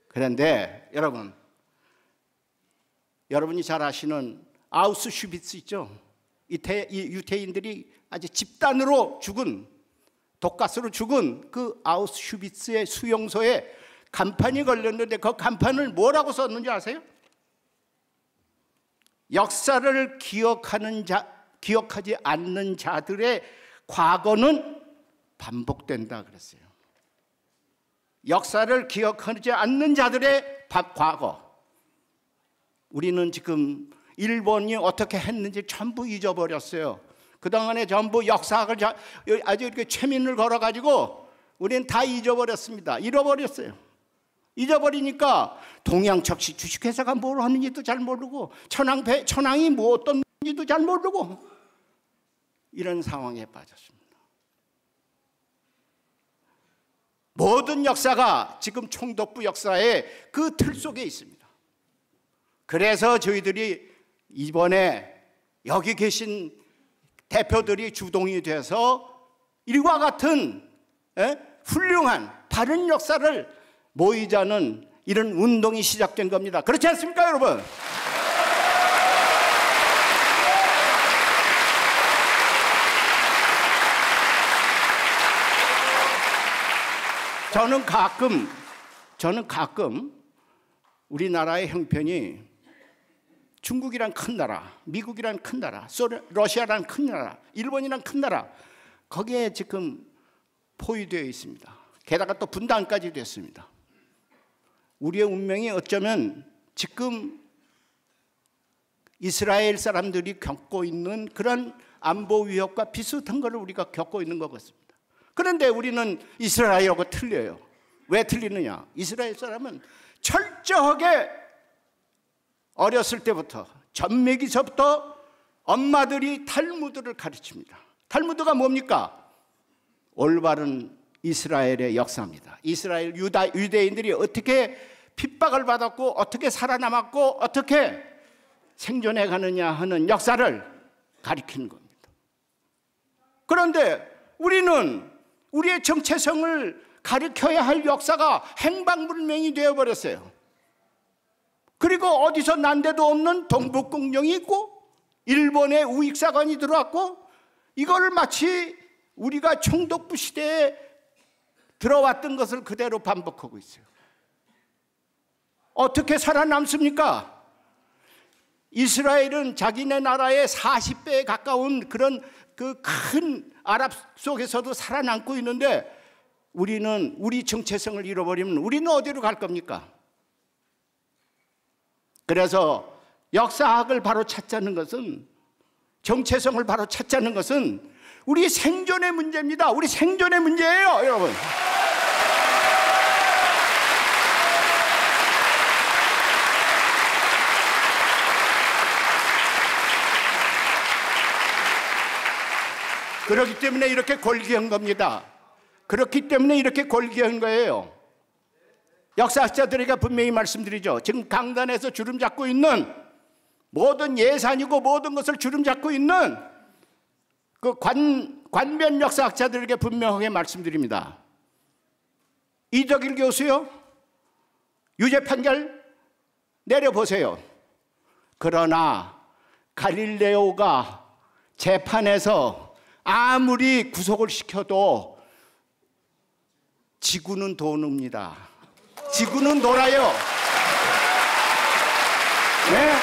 그런데 여러분이 잘 아시는 아우슈비츠 있죠? 이 유태인들이 아주 집단으로 죽은, 독가스로 죽은 그 아우슈비츠의 수용소에 간판이 걸렸는데 그 간판을 뭐라고 썼는지 아세요? 역사를 기억하지 않는 자들의 과거는 반복된다 그랬어요. 역사를 기억하지 않는 자들의 과거. 우리는 지금 일본이 어떻게 했는지 전부 잊어버렸어요. 그동안에 전부 역사학을 아주 이렇게 최민을 걸어가지고 우리는 다 잊어버렸습니다. 잃어버렸어요. 잊어버리니까 동양척식 주식회사가 뭘 하는지도 잘 모르고 천황이 뭐 어떤 지도 잘 모르고 이런 상황에 빠졌습니다. 모든 역사가 지금 총독부 역사의 그 틀 속에 있습니다. 그래서 저희들이 이번에 여기 계신 대표들이 주동이 돼서 이와 같은 훌륭한 바른 역사를 모이자는 이런 운동이 시작된 겁니다. 그렇지 않습니까, 여러분? 저는 가끔 우리나라의 형편이 중국이란 큰 나라, 미국이란 큰 나라, 러시아란 큰 나라, 일본이란 큰 나라, 거기에 지금 포위되어 있습니다. 게다가 또 분단까지 됐습니다. 우리의 운명이 어쩌면 지금 이스라엘 사람들이 겪고 있는 그런 안보 위협과 비슷한 것을 우리가 겪고 있는 것 같습니다. 그런데 우리는 이스라엘하고 틀려요. 왜 틀리느냐? 이스라엘 사람은 철저하게 어렸을 때부터, 전매기서부터 엄마들이 탈무드를 가르칩니다. 탈무드가 뭡니까? 올바른 이스라엘의 역사입니다. 이스라엘 유대인들이 어떻게 핍박을 받았고 어떻게 살아남았고 어떻게 생존해 가느냐 하는 역사를 가리키는 겁니다. 그런데 우리는 우리의 정체성을 가리켜야 할 역사가 행방불명이 되어버렸어요. 그리고 어디서 난데도 없는 동북공룡이 있고 일본의 우익사관이 들어왔고 이걸 마치 우리가 총독부 시대에 들어왔던 것을 그대로 반복하고 있어요. 어떻게 살아남습니까? 이스라엘은 자기네 나라의 40배에 가까운 그런 그 큰 아랍 속에서도 살아남고 있는데 우리는 우리 정체성을 잃어버리면 우리는 어디로 갈 겁니까? 그래서 역사학을 바로 찾자는 것은, 정체성을 바로 찾자는 것은 우리 생존의 문제입니다. 우리 생존의 문제예요, 여러분. 그렇기 때문에 이렇게 골기한 겁니다. 그렇기 때문에 이렇게 골기한 거예요. 역사학자들에게 분명히 말씀드리죠. 지금 강단에서 주름 잡고 있는 모든 예산이고 모든 것을 주름 잡고 있는 그 관변 역사학자들에게 분명하게 말씀드립니다. 이덕일 교수요, 유죄 판결 내려보세요. 그러나 갈릴레오가 재판에서 아무리 구속을 시켜도 지구는 도는입니다. 지구는 돌아요. 네?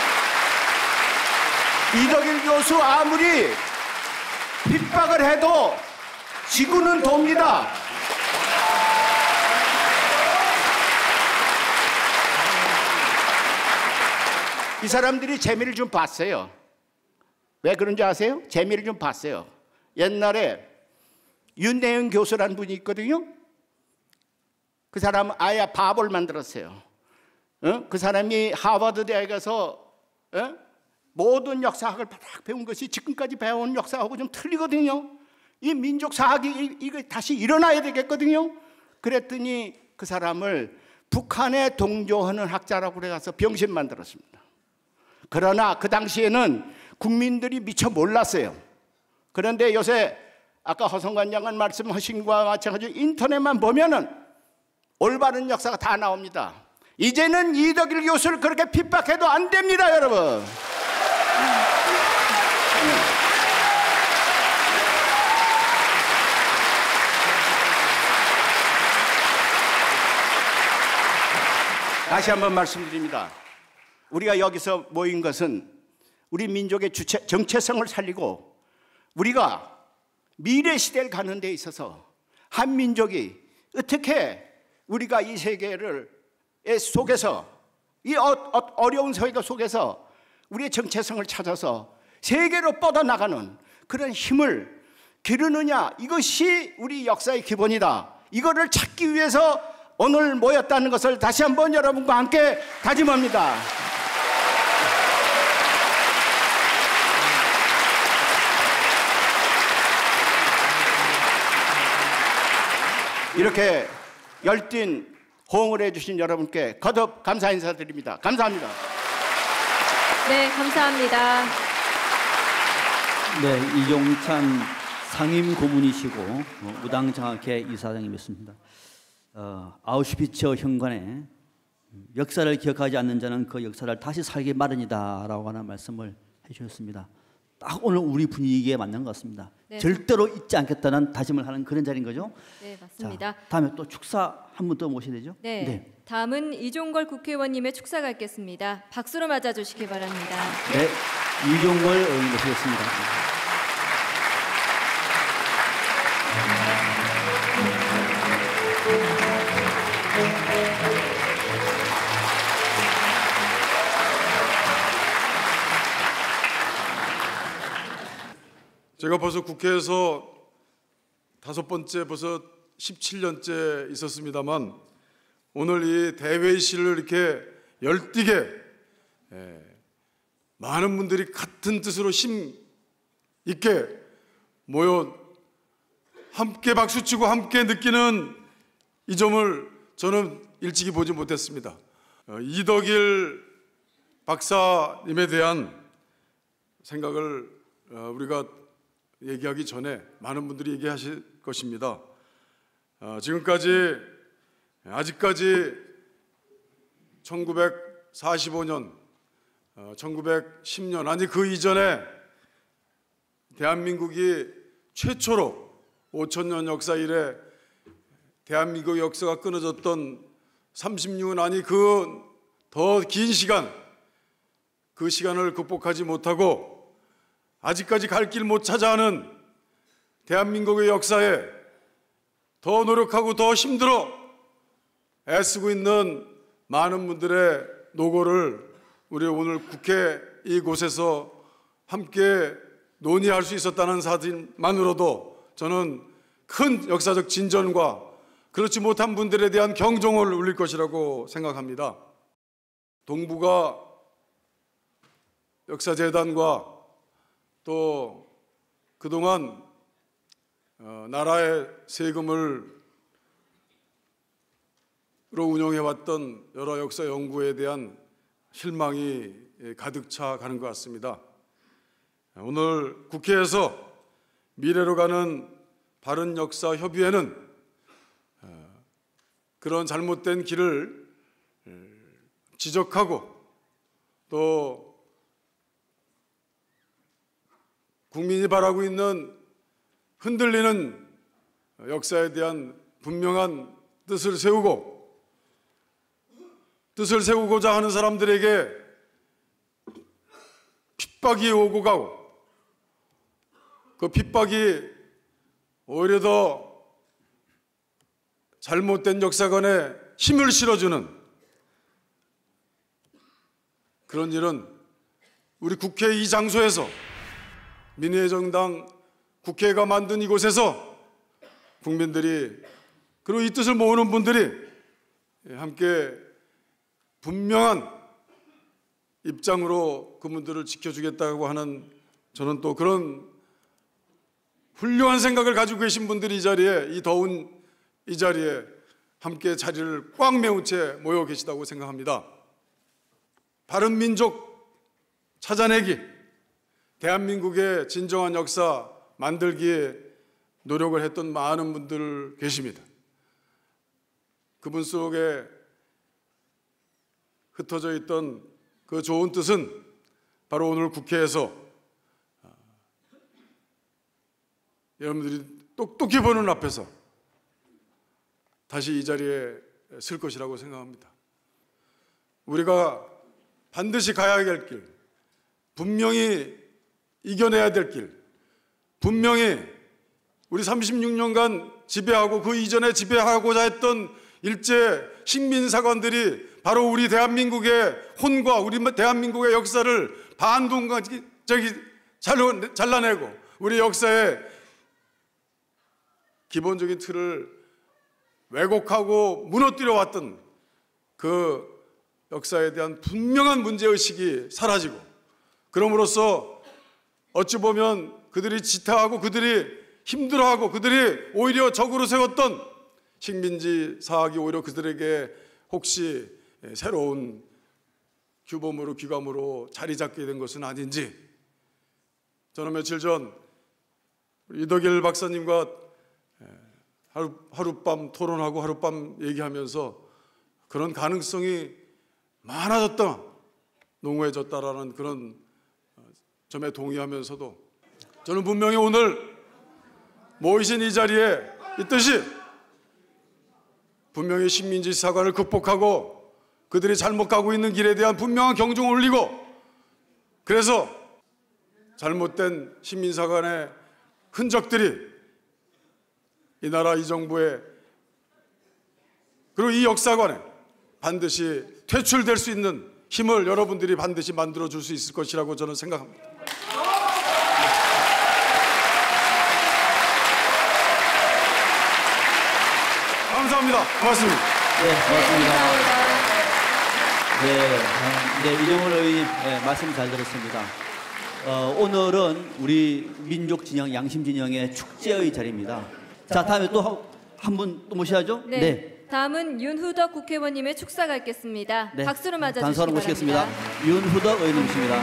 이덕일 교수 아무리 핍박을 해도 지구는 돕니다. 이 사람들이 재미를 좀 봤어요. 왜 그런지 아세요? 재미를 좀 봤어요. 옛날에 윤대영 교수라는 분이 있거든요. 그 사람은 아예 바보를 만들었어요. 그 사람이 하버드 대학에 가서 모든 역사학을 딱 배운 것이 지금까지 배운 역사하고 좀 틀리거든요. 이 민족사학이 이거 다시 일어나야 되겠거든요. 그랬더니 그 사람을 북한에 동조하는 학자라고 그래서 병신 만들었습니다. 그러나 그 당시에는 국민들이 미처 몰랐어요. 그런데 요새 아까 허성관 장관 말씀하신 것과 마찬가지로 인터넷만 보면은 올바른 역사가 다 나옵니다. 이제는 이덕일 교수를 그렇게 핍박해도 안 됩니다, 여러분. 다시 한번 말씀드립니다. 우리가 여기서 모인 것은 우리 민족의 정체성을 살리고 우리가 미래 시대를 가는 데 있어서 한 민족이 어떻게 우리가 이 세계를 속에서 이 어려운 세계 속에서 우리의 정체성을 찾아서 세계로 뻗어나가는 그런 힘을 기르느냐, 이것이 우리 역사의 기본이다. 이거를 찾기 위해서 오늘 모였다는 것을 다시 한번 여러분과 함께 다짐합니다. 이렇게 열띤 호응을 해주신 여러분께 거듭 감사 인사드립니다. 감사합니다. 네, 감사합니다. 네, 이종찬 상임 고문이시고 무당장학회 이사장님이었습니다. 아우슈비츠 현관에 역사를 기억하지 않는 자는 그 역사를 다시 살기 마련이다라고 하는 말씀을 해주셨습니다. 딱 오늘 우리 분위기에 맞는 것 같습니다. 네. 절대로 잊지 않겠다는 다짐을 하는 그런 자리인 거죠. 네, 맞습니다. 자, 다음에 또 축사 한 분 더 모셔야 되죠. 네. 다음은 이종걸 국회의원님의 축사가 있겠습니다. 박수로 맞아주시기 바랍니다. 네, 이종걸 의원 모시겠습니다. 제가 벌써 국회에서 5번째, 벌써 17년째 있었습니다만 오늘 이 대회의실을 이렇게 열띠게 많은 분들이 같은 뜻으로 힘 있게 모여 함께 박수치고 함께 느끼는 이 점을 저는 일찍이 보지 못했습니다. 이덕일 박사님에 대한 생각을 우리가 얘기하기 전에 많은 분들이 얘기하실 것입니다. 지금까지 아직까지 1945년, 1910년 아니 그 이전에 대한민국이 최초로 5천년 역사 이래 대한민국 역사가 끊어졌던 36년 아니 그 더 긴 시간, 그 시간을 극복하지 못하고 아직까지 갈 길 못 찾아 하는 대한민국의 역사에 더 노력하고 더 힘들어 애쓰고 있는 많은 분들의 노고를 우리 오늘 국회 이곳에서 함께 논의할 수 있었다는 사실만으로도 저는 큰 역사적 진전과 그렇지 못한 분들에 대한 경종을 울릴 것이라고 생각합니다. 동북아 역사재단과 또 그동안 나라의 세금을 운영해왔던 여러 역사 연구에 대한 실망이 가득 차 가는 것 같습니다. 오늘 국회에서 미래로 가는 바른 역사 협의회는 그런 잘못된 길을 지적하고 또 국민이 바라고 있는 흔들리는 역사에 대한 분명한 뜻을 세우고자 하는 사람들에게 핍박이 오고 가고 그 핍박이 오히려 더 잘못된 역사관에 힘을 실어주는 그런 일은 우리 국회 이 장소에서 민의의 정당 국회가 만든 이곳에서 국민들이 그리고 이 뜻을 모으는 분들이 함께 분명한 입장으로 그분들을 지켜주겠다고 하는 저는 또 그런 훌륭한 생각을 가지고 계신 분들이 이 자리에 이 더운 이 자리에 함께 자리를 꽉 메운 채 모여 계시다고 생각합니다. 바른 민족 찾아내기, 대한민국의 진정한 역사 만들기에 노력을 했던 많은 분들 계십니다. 그분 속에 흩어져 있던 그 좋은 뜻은 바로 오늘 국회에서 여러분들이 똑똑히 보는 앞에서 다시 이 자리에 쓸 것이라고 생각합니다. 우리가 반드시 가야 할 길, 분명히 이겨내야 될 길, 분명히 우리 36년간 지배하고 그 이전에 지배하고자 했던 일제 식민사관들이 바로 우리 대한민국의 혼과 우리 대한민국의 역사를 반동까지 잘라내고 우리 역사의 기본적인 틀을 왜곡하고 무너뜨려 왔던 그 역사에 대한 분명한 문제의식이 사라지고 그럼으로써 어찌 보면 그들이 지탄하고 그들이 힘들어하고 그들이 오히려 적으로 세웠던 식민지 사학이 오히려 그들에게 혹시 새로운 규범으로 귀감으로 자리 잡게 된 것은 아닌지 저는 며칠 전 이덕일 박사님과 하룻밤 토론하고 하룻밤 얘기하면서 그런 가능성이 많아졌다, 농후해졌다라는 그런 점에 동의하면서도 저는 분명히 오늘 모이신 이 자리에 있듯이 분명히 식민지 사관을 극복하고 그들이 잘못 가고 있는 길에 대한 분명한 경종을 울리고, 그래서 잘못된 식민사관의 흔적들이 이 나라 이 정부의 그리고 이 역사관에 반드시 퇴출될 수 있는 힘을 여러분들이 반드시 만들어 줄 수 있을 것이라고 저는 생각합니다. 감사합니다. 고맙습니다. 네, 고맙습니다. 네, 이정훈 의원님 말씀 잘 들었습니다. 오늘은 우리 민족 진영, 양심 진영의 축제의 자리입니다. 자, 다음에 또 한 분 또 모셔야죠. 네. 다음은 윤후덕 국회의원님의 축사가 있겠습니다. 네. 박수로 맞아주시기 단서로 바랍니다. 모시겠습니다. 윤후덕 의원님이십니다.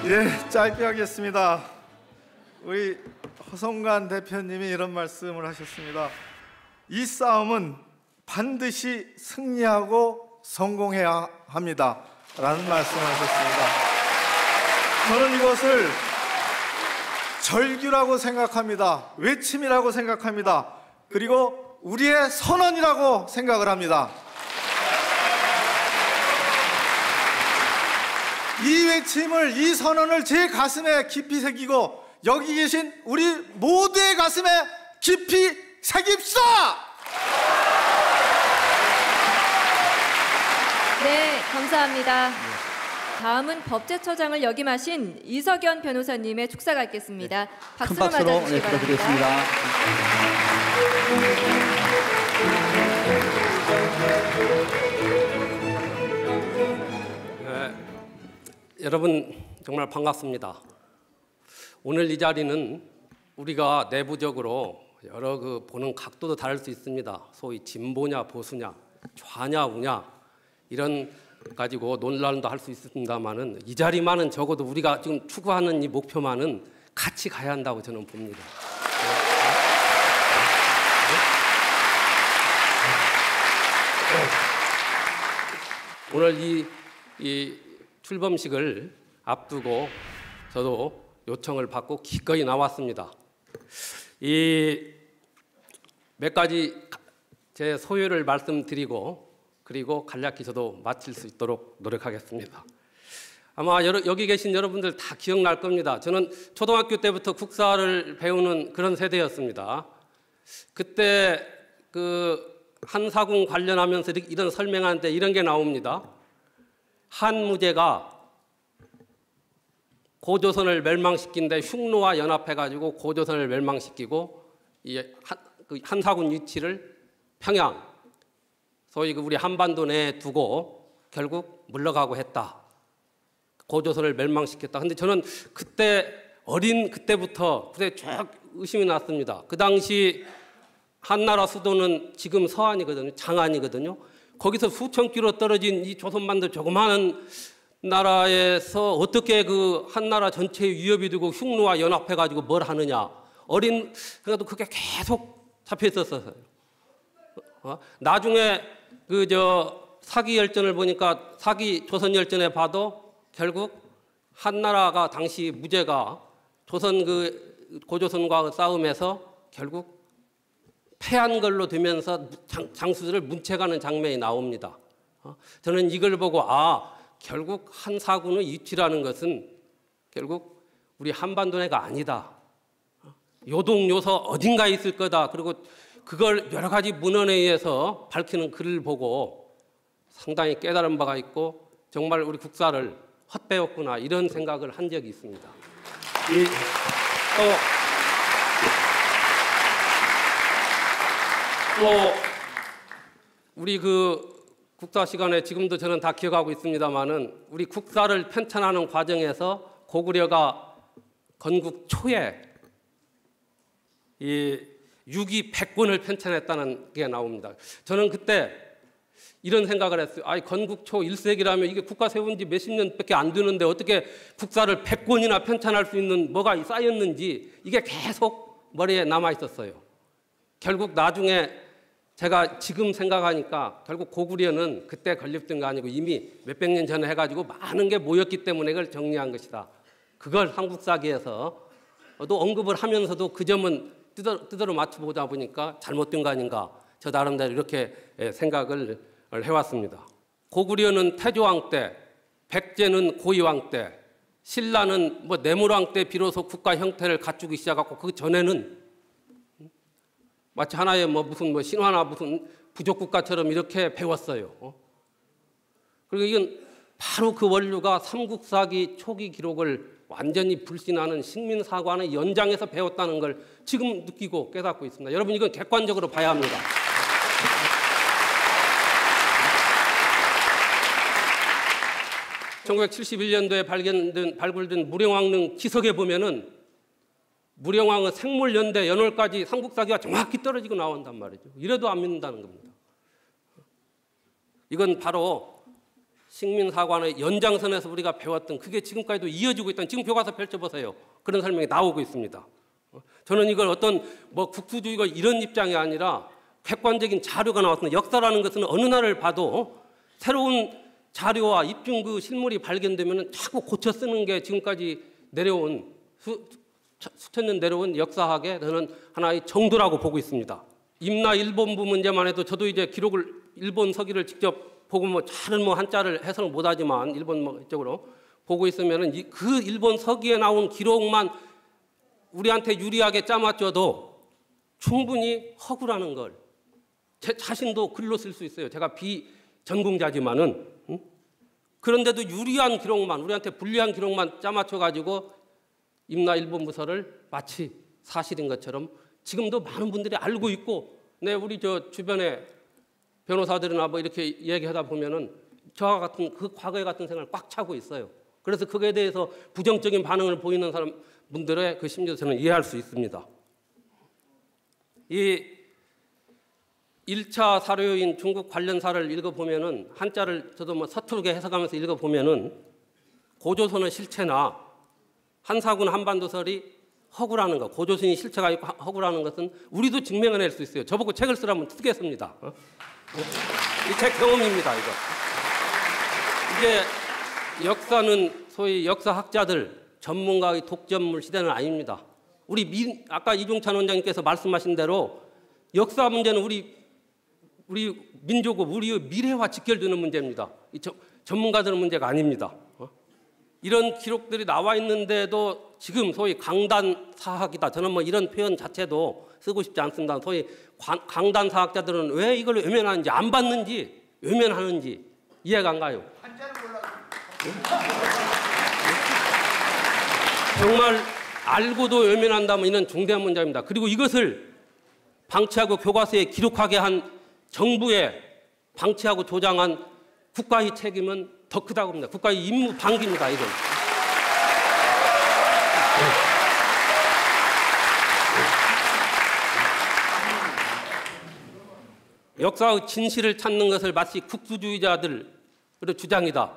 예, 짧게 하겠습니다. 우리 허성관 대표님이 이런 말씀을 하셨습니다. 이 싸움은 반드시 승리하고 성공해야 합니다. 라는 말씀을 하셨습니다. 저는 이것을 절규라고 생각합니다. 외침이라고 생각합니다. 그리고 우리의 선언이라고 생각을 합니다. 이 외침을, 이 선언을 제 가슴에 깊이 새기고 여기 계신 우리 모두의 가슴에 깊이 새깁시다! 네, 감사합니다. 다음은 법제처장을 역임하신 이석연 변호사님의 축사가 있겠습니다. 큰 박수로 박수로 맞아주시기 바랍니다. 부탁드리겠습니다. 여러분 정말 반갑습니다. 오늘 이 자리는 우리가 내부적으로 여러 보는 각도도 다를 수 있습니다. 소위 진보냐 보수냐 좌냐 우냐 이런 가지고 논란도 할 수 있습니다만은 이 자리만은 적어도 우리가 지금 추구하는 이 목표만은 같이 가야 한다고 저는 봅니다. 오늘 이 출범식을 앞두고 저도 요청을 받고 기꺼이 나왔습니다. 이 몇 가지 제 소요를 말씀드리고 그리고 간략히 저도 마칠 수 있도록 노력하겠습니다. 아마 여기 계신 여러분들 다 기억날 겁니다. 저는 초등학교 때부터 국사를 배우는 그런 세대였습니다. 그때 한사군 관련하면서 이런 설명하는데 이런 게 나옵니다. 한무제가 고조선을 멸망시킨데 흉노와 연합해가지고 고조선을 멸망시키고 한사군 위치를 평양, 소위 우리 한반도 내에 두고 결국 물러가고 했다. 고조선을 멸망시켰다. 근데 저는 그때부터 쭉 의심이 났습니다. 그 당시 한나라 수도는 지금 서안이거든요. 장안이거든요. 거기서 수천 킬로 떨어진 이 조선반도 조그마한 나라에서 어떻게 한나라 전체에 위협이 되고 흉노와 연합해가지고 뭘 하느냐. 그래도 그게 계속 잡혀 있었어요. 나중에 사기 열전을 보니까 사기 조선 열전에 봐도 결국 한나라가 당시 무제가 고조선과 싸움에서 결국 패한 걸로 되면서 장수들을 문책하는 장면이 나옵니다. 저는 이걸 보고 결국 한사군의 위치라는 것은 결국 우리 한반도 내가 아니다. 요동요서 어딘가에 있을 거다. 그리고 그걸 여러 가지 문헌에 의해서 밝히는 글을 보고 상당히 깨달은 바가 있고 정말 우리 국사를 헛배웠구나 이런 생각을 한 적이 있습니다. 우리 국사 시간에 지금도 저는 다 기억하고 있습니다만은 우리 국사를 편찬하는 과정에서 고구려가 건국 초에 이 유기 100권을 편찬했다는 게 나옵니다. 저는 그때 이런 생각을 했어요. 건국 초 1세기라면 이게 국가 세운 지 몇십 년밖에 안 되는데 어떻게 국사를 100권이나 편찬할 수 있는 뭐가 쌓였는지 이게 계속 머리에 남아 있었어요. 결국 나중에 제가 지금 생각하니까 결국 고구려는 그때 건립된 거 아니고 이미 몇백 년 전에 해가지고 많은 게 모였기 때문에 그걸 정리한 것이다. 그걸 한국사기에서 또 언급을 하면서도 그 점은 뜻으로 맞춰보다 보니까 잘못된 거 아닌가, 저 나름대로 이렇게 생각을 해왔습니다. 고구려는 태조왕 때, 백제는 고이왕 때, 신라는 뭐 내물왕 때 비로소 국가 형태를 갖추기 시작하고 그 전에는 마치 하나의 무슨 신화나 무슨 부족 국가처럼 이렇게 배웠어요. 그리고 이건 바로 그 원류가 삼국사기 초기 기록을 완전히 불신하는 식민사관의 연장에서 배웠다는 걸 지금 느끼고 깨닫고 있습니다. 여러분, 이건 객관적으로 봐야 합니다. (1971년도에) 발굴된 무령왕릉 기석에 보면은 무령왕은 생물연대 연월까지 삼국사기가 정확히 떨어지고 나온단 말이죠. 이래도 안 믿는다는 겁니다. 이건 바로 식민사관의 연장선에서 우리가 배웠던, 그게 지금까지도 이어지고 있다는, 지금 교과서 펼쳐보세요. 그런 설명이 나오고 있습니다. 저는 이걸 어떤 국수주의가 이런 입장이 아니라 객관적인 자료가 나왔습니다. 역사라는 것은 어느 날을 봐도 새로운 자료와 입증 그 실물이 발견되면 자꾸 고쳐 쓰는 게 지금까지 내려온 수천 년 내려온 역사학의 저는 하나의 정도라고 보고 있습니다. 임나 일본부 문제만 해도 저도 이제 기록을 일본 서기를 직접 보고 잘은 한자를 해석을 못하지만 일본 이쪽으로 보고 있으면은 그 일본 서기에 나온 기록만 우리한테 유리하게 짜맞춰도 충분히 허구라는 걸 제 자신도 글로 쓸 수 있어요. 제가 비전공자지만은 그런데도 유리한 기록만, 우리한테 불리한 기록만 짜맞춰 가지고 임나 일본부서를 마치 사실인 것처럼 지금도 많은 분들이 알고 있고, 네, 우리 저 주변에 변호사들이나 이렇게 얘기하다 보면은 저와 같은 그 과거에 같은 생각을 꽉 차고 있어요. 그래서 그거에 대해서 부정적인 반응을 보이는 분들의 그 심리도 저는 이해할 수 있습니다. 이 1차 사료인 중국 관련사를 읽어보면은 한자를 저도 서투르게 해석하면서 읽어보면은 고조선의 실체나 한사군 한반도설이 허구라는 것, 고조선이 실체가 있고 허구라는 것은 우리도 증명해낼 수 있어요. 저보고 책을 쓰라면 쓰겠습니다. 이 제 경험입니다. 이게 역사는 소위 역사학자들 전문가의 독점물 시대는 아닙니다. 아까 이종찬 원장님께서 말씀하신 대로 역사 문제는 우리 민족과 우리의 미래와 직결되는 문제입니다. 전문가들의 문제가 아닙니다. 이런 기록들이 나와 있는데도 지금 소위 강단사학이다, 저는 이런 표현 자체도 쓰고 싶지 않습니다. 소위 강단사학자들은 왜 이걸 외면하는지, 안 받는지, 외면하는지 이해가 안 가요. 정말 알고도 외면한다면 이는 중대한 문제입니다. 그리고 이것을 방치하고 교과서에 기록하게 한 정부의 방치하고 조장한 국가의 책임은 더 크다고 봅니다. 국가의 임무 방기입니다. 이건. 역사의 진실을 찾는 것을 마치 국수주의자들의 주장이다,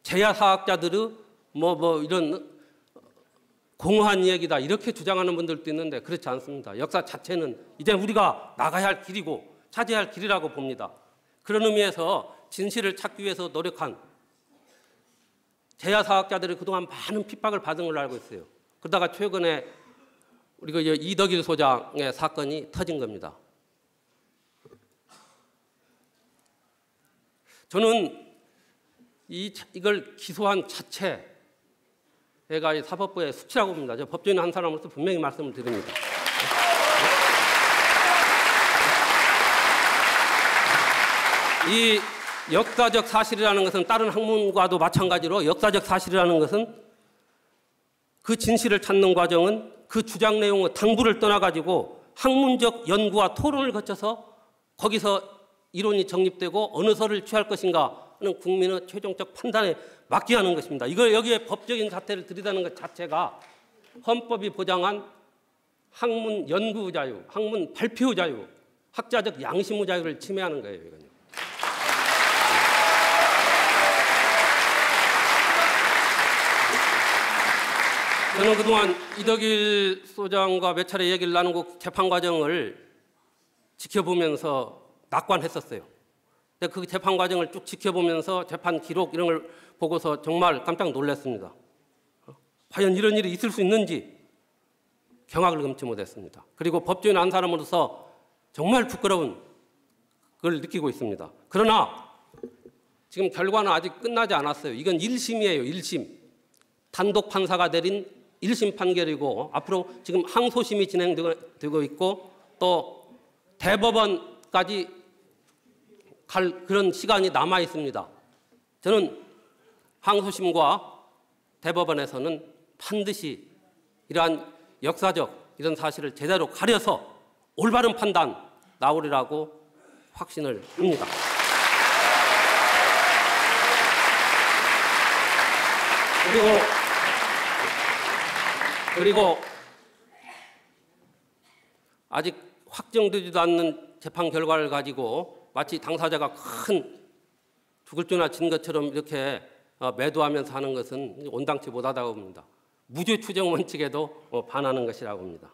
제야사학자들의 이런 공허한 얘기다, 이렇게 주장하는 분들도 있는데 그렇지 않습니다. 역사 자체는 이제 우리가 나가야 할 길이고 찾아야 할 길이라고 봅니다. 그런 의미에서 진실을 찾기 위해서 노력한 제야사학자들이 그동안 많은 핍박을 받은 걸로 알고 있어요. 그러다가 최근에 우리가 이덕일 소장의 사건이 터진 겁니다. 저는 이걸 기소한 자체가 사법부의 수치라고 봅니다. 저 법조인 한 사람으로서 분명히 말씀을 드립니다. 이 역사적 사실이라는 것은 다른 학문과도 마찬가지로 역사적 사실이라는 것은 그 진실을 찾는 과정은 그 주장 내용의 당부를 떠나가지고 학문적 연구와 토론을 거쳐서 거기서 이론이 정립되고 어느 설을 취할 것인가 하는 국민의 최종적 판단에 맡겨야 하는 것입니다. 이걸 여기에 법적인 사태를 들이다는 것 자체가 헌법이 보장한 학문 연구 자유, 학문 발표 자유, 학자적 양심의 자유를 침해하는 거예요. 이건요. 저는 그동안 이덕일 소장과 몇 차례 얘기를 나누고 재판 과정을 지켜보면서 낙관했었어요. 근데 그 재판 과정을 쭉 지켜보면서 재판 기록 이런 걸 보고서 정말 깜짝 놀랐습니다. 과연 이런 일이 있을 수 있는지 경악을 금치 못했습니다. 그리고 법조인 한 사람으로서 정말 부끄러운 걸 느끼고 있습니다. 그러나 지금 결과는 아직 끝나지 않았어요. 이건 1심이에요. 1심. 단독 판사가 내린 1심 판결이고 앞으로 지금 항소심이 진행되고 있고 또 대법원까지 갈 그런 시간이 남아 있습니다. 저는 항소심과 대법원에서는 반드시 이러한 역사적 이런 사실을 제대로 가려서 올바른 판단 나오리라고 확신을 합니다. 그리고 아직 확정되지도 않는 재판 결과를 가지고 마치 당사자가 큰 죽을 죄나 진 것처럼 이렇게 매도하면서 하는 것은 온당치 못하다고 봅니다. 무죄 추정 원칙에도 반하는 것이라고 봅니다.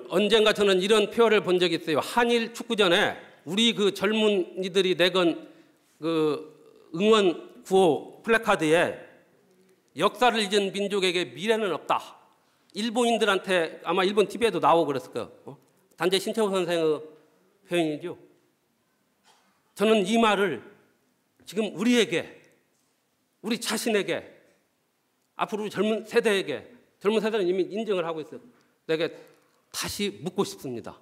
언젠가 저는 이런 표현을 본 적이 있어요. 한일 축구전에 우리 그 젊은이들이 내건 그 응원 구호 플래카드에 역사를 잊은 민족에게 미래는 없다. 일본인들한테 아마 일본 TV에도 나오고 그랬을 거예요. 단재 신채호 선생의 표현이죠. 저는 이 말을 지금 우리에게, 우리 자신에게, 앞으로 젊은 세대에게, 젊은 세대는 이미 인정을 하고 있어요. 내게 다시 묻고 싶습니다.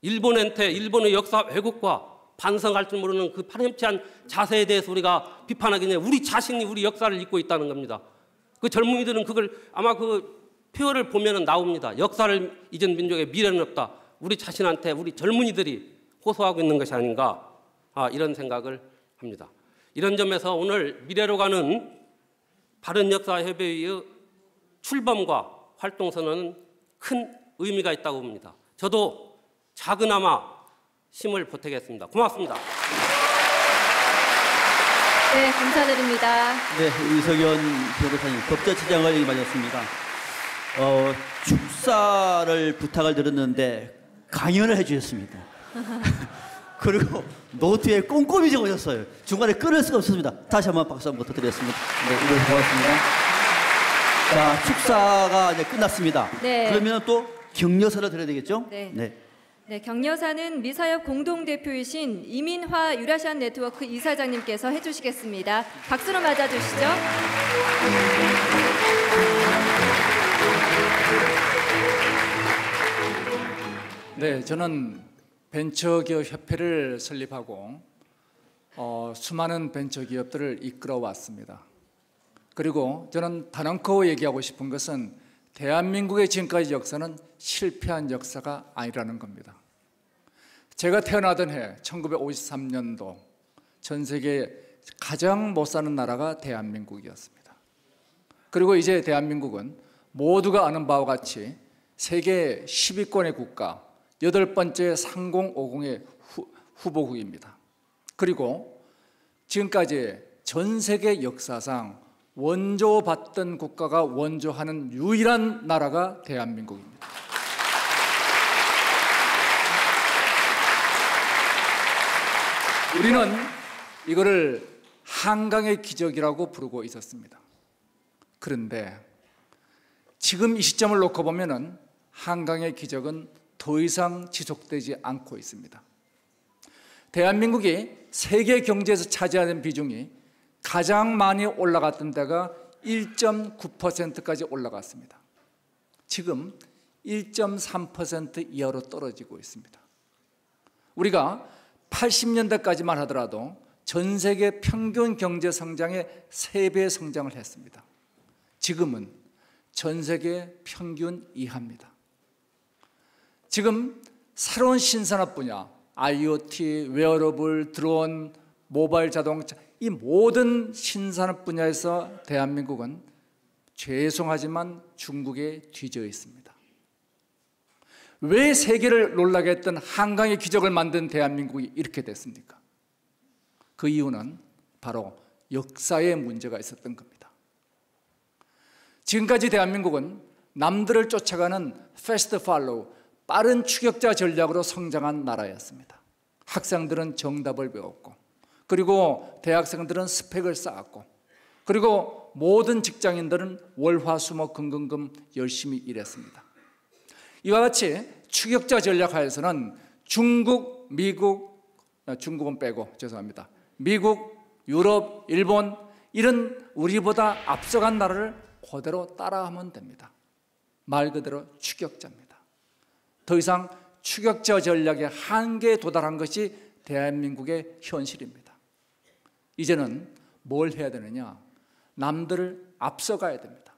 일본한테 일본의 역사 왜곡과 반성할 줄 모르는 그 파렴치한 자세에 대해서 우리가 비판하기 전에 우리 자신이 우리 역사를 잊고 있다는 겁니다. 그 젊은이들은 그걸 아마 그 표현을 보면 나옵니다. 역사를 잊은 민족의 미래는 없다. 우리 자신한테 우리 젊은이들이 호소하고 있는 것이 아닌가 이런 생각을 합니다. 이런 점에서 오늘 미래로 가는 바른역사협의회의 출범과 활동선언은 큰 의미가 있다고 봅니다. 저도 작은아마 힘을 보태겠습니다. 고맙습니다. 네, 감사드립니다. 네, 이석연 변호사님 법제처장을 임하셨습니다. 축사를 부탁을 드렸는데 강연을 해주셨습니다. 그리고 노트에 꼼꼼히 적으셨어요. 중간에 끊을 수가 없었습니다. 다시 한번 박수 한번 부탁드리겠습니다. 네, 이걸 고맙습니다. 자, 축사가 이제 끝났습니다. 네. 그러면 또 격려사를 드려야 되겠죠? 네. 네. 네, 격려사는 미사협 공동대표이신 이민화 유라시안 네트워크 이사장님께서 해주시겠습니다. 박수로 맞아주시죠. 네, 저는 벤처기업 협회를 설립하고 수많은 벤처기업들을 이끌어 왔습니다. 그리고 저는 단언코 얘기하고 싶은 것은 대한민국의 지금까지 역사는 실패한 역사가 아니라는 겁니다. 제가 태어나던 해 1953년도 전 세계 가장 못 사는 나라가 대한민국이었습니다. 그리고 이제 대한민국은 모두가 아는 바와 같이 세계 10위권의 국가 8번째 3050의 후보국입니다. 그리고 지금까지 전 세계 역사상 원조받던 국가가 원조하는 유일한 나라가 대한민국입니다. 우리는 이거를 한강의 기적이라고 부르고 있었습니다. 그런데 지금 이 시점을 놓고 보면은 한강의 기적은 더 이상 지속되지 않고 있습니다. 대한민국이 세계 경제에서 차지하는 비중이 가장 많이 올라갔던 데가 1.9%까지 올라갔습니다. 지금 1.3% 이하로 떨어지고 있습니다. 우리가 80년대까지만 하더라도 전 세계 평균 경제 성장의 3배 성장을 했습니다. 지금은 전 세계 평균 이하입니다. 지금 새로운 신산업 분야, IoT, 웨어러블, 드론, 모바일 자동차 이 모든 신산업 분야에서 대한민국은 죄송하지만 중국에 뒤져 있습니다. 왜 세계를 놀라게 했던 한강의 기적을 만든 대한민국이 이렇게 됐습니까? 그 이유는 바로 역사에 문제가 있었던 겁니다. 지금까지 대한민국은 남들을 쫓아가는 패스트 팔로우, 빠른 추격자 전략으로 성장한 나라였습니다. 학생들은 정답을 배웠고, 그리고 대학생들은 스펙을 쌓았고, 그리고 모든 직장인들은 월화수목금금금 열심히 일했습니다. 이와 같이 추격자 전략 하에서는 중국, 미국, 중국은 빼고 죄송합니다. 미국, 유럽, 일본 이런 우리보다 앞서간 나라를 그대로 따라하면 됩니다. 말 그대로 추격자입니다. 더 이상 추격자 전략의 한계에 도달한 것이 대한민국의 현실입니다. 이제는 뭘 해야 되느냐? 남들을 앞서가야 됩니다.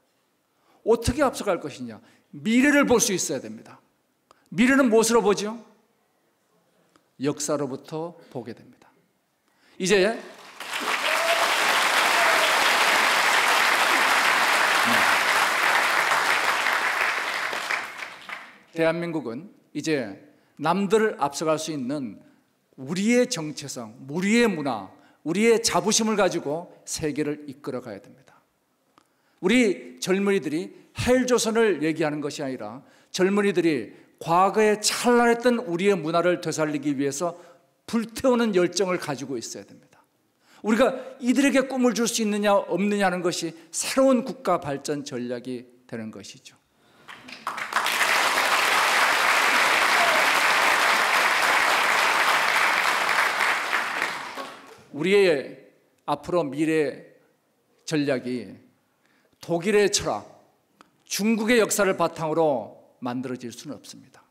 어떻게 앞서갈 것이냐? 미래를 볼 수 있어야 됩니다. 미래는 무엇으로 보죠? 역사로부터 보게 됩니다. 이제 대한민국은 이제 남들을 앞서갈 수 있는 우리의 정체성, 우리의 문화, 우리의 자부심을 가지고 세계를 이끌어 가야 됩니다. 우리 젊은이들이 헬조선을 얘기하는 것이 아니라 젊은이들이 과거에 찬란했던 우리의 문화를 되살리기 위해서 불태우는 열정을 가지고 있어야 됩니다. 우리가 이들에게 꿈을 줄 수 있느냐 없느냐 하는 것이 새로운 국가 발전 전략이 되는 것이죠. 우리의 앞으로 미래 전략이 독일의 철학, 중국의 역사를 바탕으로 만들어질 수는 없습니다.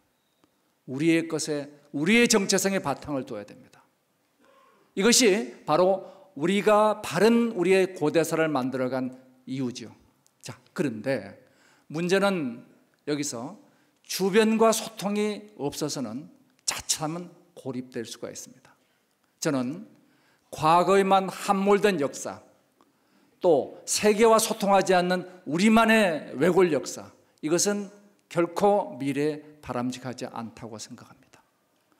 우리의 것에, 우리의 정체성에 바탕을 둬야 됩니다. 이것이 바로 우리가 바른 우리의 고대사를 만들어간 이유죠. 자, 그런데 문제는 여기서 주변과 소통이 없어서는 자칫하면 고립될 수가 있습니다. 저는 과거에만 함몰된 역사, 또 세계와 소통하지 않는 우리만의 외골 역사, 이것은 결코 미래에 바람직하지 않다고 생각합니다.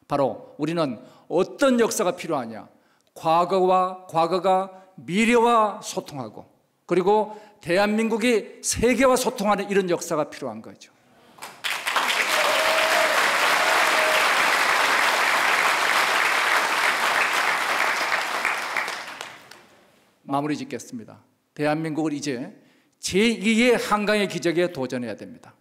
바로 우리는 어떤 역사가 필요하냐? 과거가 미래와 소통하고, 그리고 대한민국이 세계와 소통하는 이런 역사가 필요한 거죠. 마무리 짓겠습니다. 대한민국은 이제 제2의 한강의 기적에 도전해야 됩니다.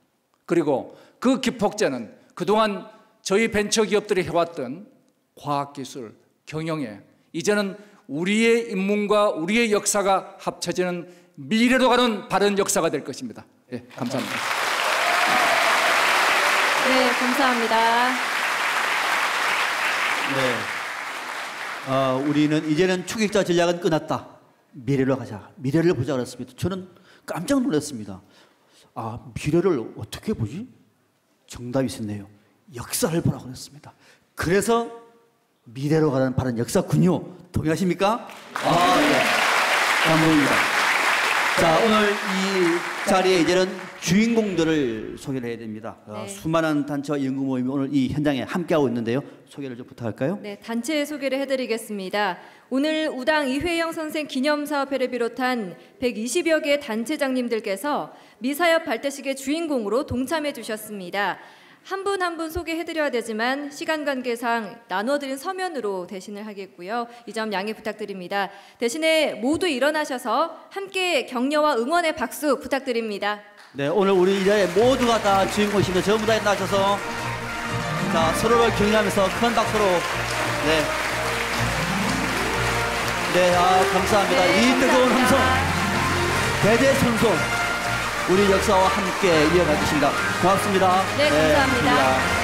그리고 그 기폭제는 그동안 저희 벤처기업들이 해왔던 과학기술, 경영에 이제는 우리의 인문과 우리의 역사가 합쳐지는 미래로 가는 바른 역사가 될 것입니다. 네, 감사합니다. 네, 감사합니다. 네, 우리는 이제는 추격자 전략은 끝났다. 미래로 가자. 미래를 보자 그랬습니다. 저는 깜짝 놀랐습니다. 아, 미래를 어떻게 보지? 정답이 있었네요. 역사를 보라고 그랬습니다. 그래서 미래로 가는 바른 역사군요. 동의하십니까? 아, 네. 감사합니다. 자, 오늘 이 자리에 이제는 주인공들을 소개를 해야 됩니다. 네. 수많은 단체와 연구 모임이 오늘 이 현장에 함께하고 있는데요. 소개를 좀 부탁할까요? 네, 단체 소개를 해드리겠습니다. 오늘 우당 이회영 선생 기념사업회를 비롯한 120여 개의 단체장님들께서 미사엽 발대식의 주인공으로 동참해 주셨습니다. 한 분 한 분 소개해드려야 되지만 시간 관계상 나눠드린 서면으로 대신을 하겠고요. 이 점 양해 부탁드립니다. 대신에 모두 일어나셔서 함께 격려와 응원의 박수 부탁드립니다. 네, 오늘 우리 이 자리에 모두가 다 주인공이십니다. 전부 다 일어나셔서 자, 서로를 격려하면서 큰 박수로 네, 감사합니다. 네, 이 뜨거운 함성 감사합니다. 대대손손 우리 역사와 함께 이어갈 것입니다. 고맙습니다. 네, 감사합니다. 고맙습니다.